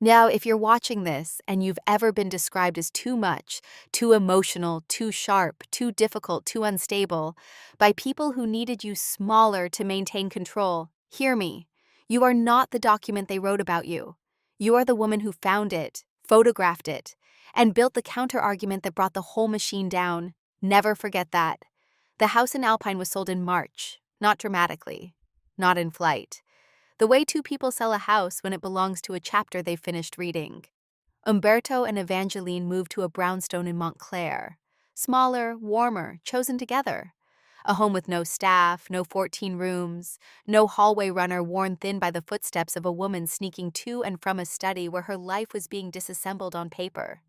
S1: Now, if you're watching this and you've ever been described as too much, too emotional, too sharp, too difficult, too unstable, by people who needed you smaller to maintain control, hear me. You are not the document they wrote about you. You are the woman who found it, photographed it, and built the counter-argument that brought the whole machine down. Never forget that. The house in Alpine was sold in March, not dramatically, not in flight. The way two people sell a house when it belongs to a chapter they've finished reading. Umberto and Evangeline moved to a brownstone in Montclair. Smaller, warmer, chosen together. A home with no staff, no 14 rooms, no hallway runner worn thin by the footsteps of a woman sneaking to and from a study where her life was being disassembled on paper.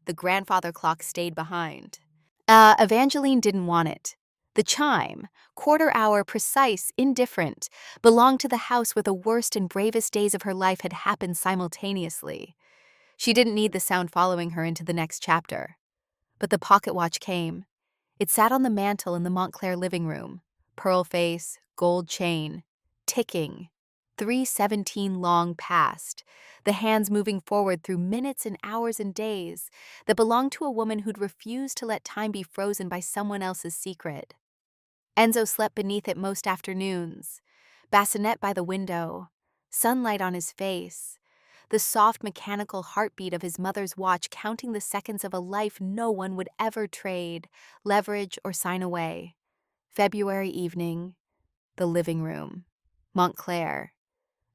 S1: The grandfather clock stayed behind. Evangeline didn't want it. The chime, quarter hour, precise, indifferent, belonged to the house where the worst and bravest days of her life had happened simultaneously. She didn't need the sound following her into the next chapter. But the pocket watch came. It sat on the mantel in the Montclair living room, pearl face, gold chain, ticking. 3:17 long past, the hands moving forward through minutes and hours and days that belonged to a woman who'd refused to let time be frozen by someone else's secret. Enzo slept beneath it most afternoons, bassinet by the window, sunlight on his face, the soft mechanical heartbeat of his mother's watch counting the seconds of a life no one would ever trade, leverage, or sign away. February evening, the living room, Montclair.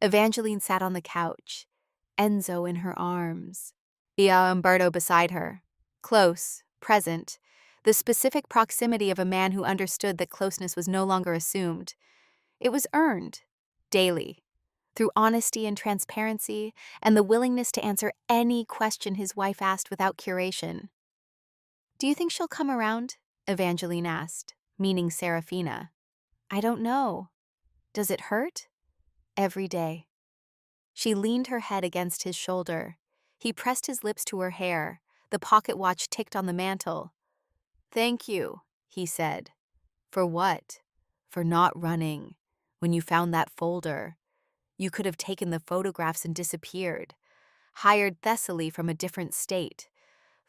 S1: Evangeline sat on the couch, Enzo in her arms, Umberto beside her, close, present, the specific proximity of a man who understood that closeness was no longer assumed. It was earned, daily, through honesty and transparency and the willingness to answer any question his wife asked without curation. "Do you think she'll come around?" Evangeline asked, meaning Serafina. "I don't know. Does it hurt?" "Every day." She leaned her head against his shoulder. He pressed his lips to her hair. The pocket watch ticked on the mantel. "Thank you," he said. "For what?" "For not running. When you found that folder. You could have taken the photographs and disappeared. Hired Thessaly from a different state.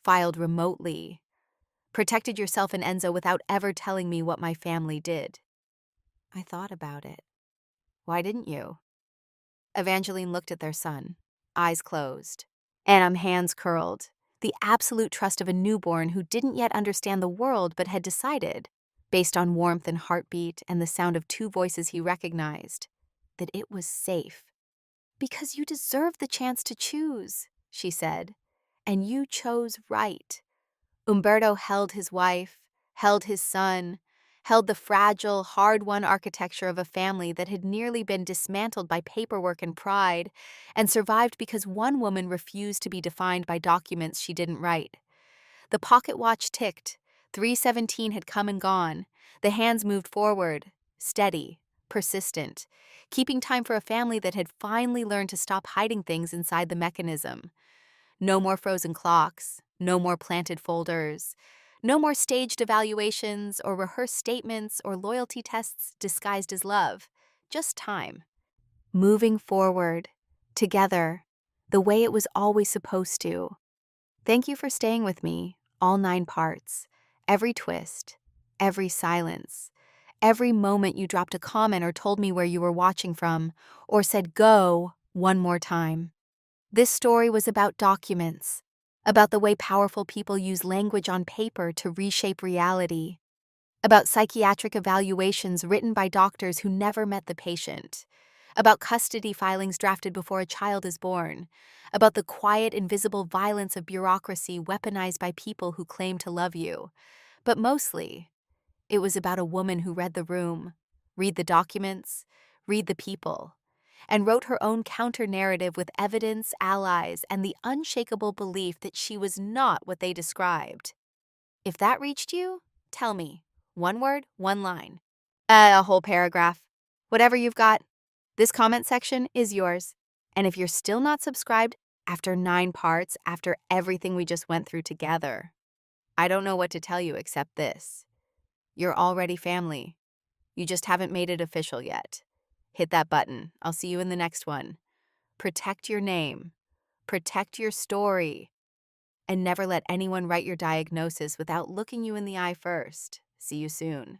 S1: Filed remotely. Protected yourself and Enzo without ever telling me what my family did." "I thought about it." "Why didn't you?" Evangeline looked at their son, eyes closed, and hands curled, the absolute trust of a newborn who didn't yet understand the world but had decided, based on warmth and heartbeat and the sound of two voices he recognized, that it was safe. "Because you deserve the chance to choose," she said, "and you chose right." Umberto held his wife, held his son, held the fragile, hard-won architecture of a family that had nearly been dismantled by paperwork and pride, and survived because one woman refused to be defined by documents she didn't write. The pocket watch ticked. 3:17 had come and gone. The hands moved forward, steady, persistent, keeping time for a family that had finally learned to stop hiding things inside the mechanism. No more frozen clocks, no more planted folders, no more staged evaluations or rehearsed statements or loyalty tests disguised as love. just time. Moving forward, together, the way it was always supposed to. Thank you for staying with me, all 9 parts, every twist, every silence, every moment you dropped a comment or told me where you were watching from, or said go one more time. This story was about documents, about the way powerful people use language on paper to reshape reality, about psychiatric evaluations written by doctors who never met the patient, about custody filings drafted before a child is born, about the quiet, invisible violence of bureaucracy weaponized by people who claim to love you. But mostly, it was about a woman who read the room, read the documents, read the people, and wrote her own counter-narrative with evidence, allies, and the unshakable belief that she was not what they described. If that reached you, tell me. One word, one line. A whole paragraph. Whatever you've got. This comment section is yours. And if you're still not subscribed after 9 parts, after everything we just went through together, I don't know what to tell you except this. You're already family. You just haven't made it official yet. Hit that button. I'll see you in the next one. Protect your name. Protect your story. And never let anyone write your diagnosis without looking you in the eye first. See you soon.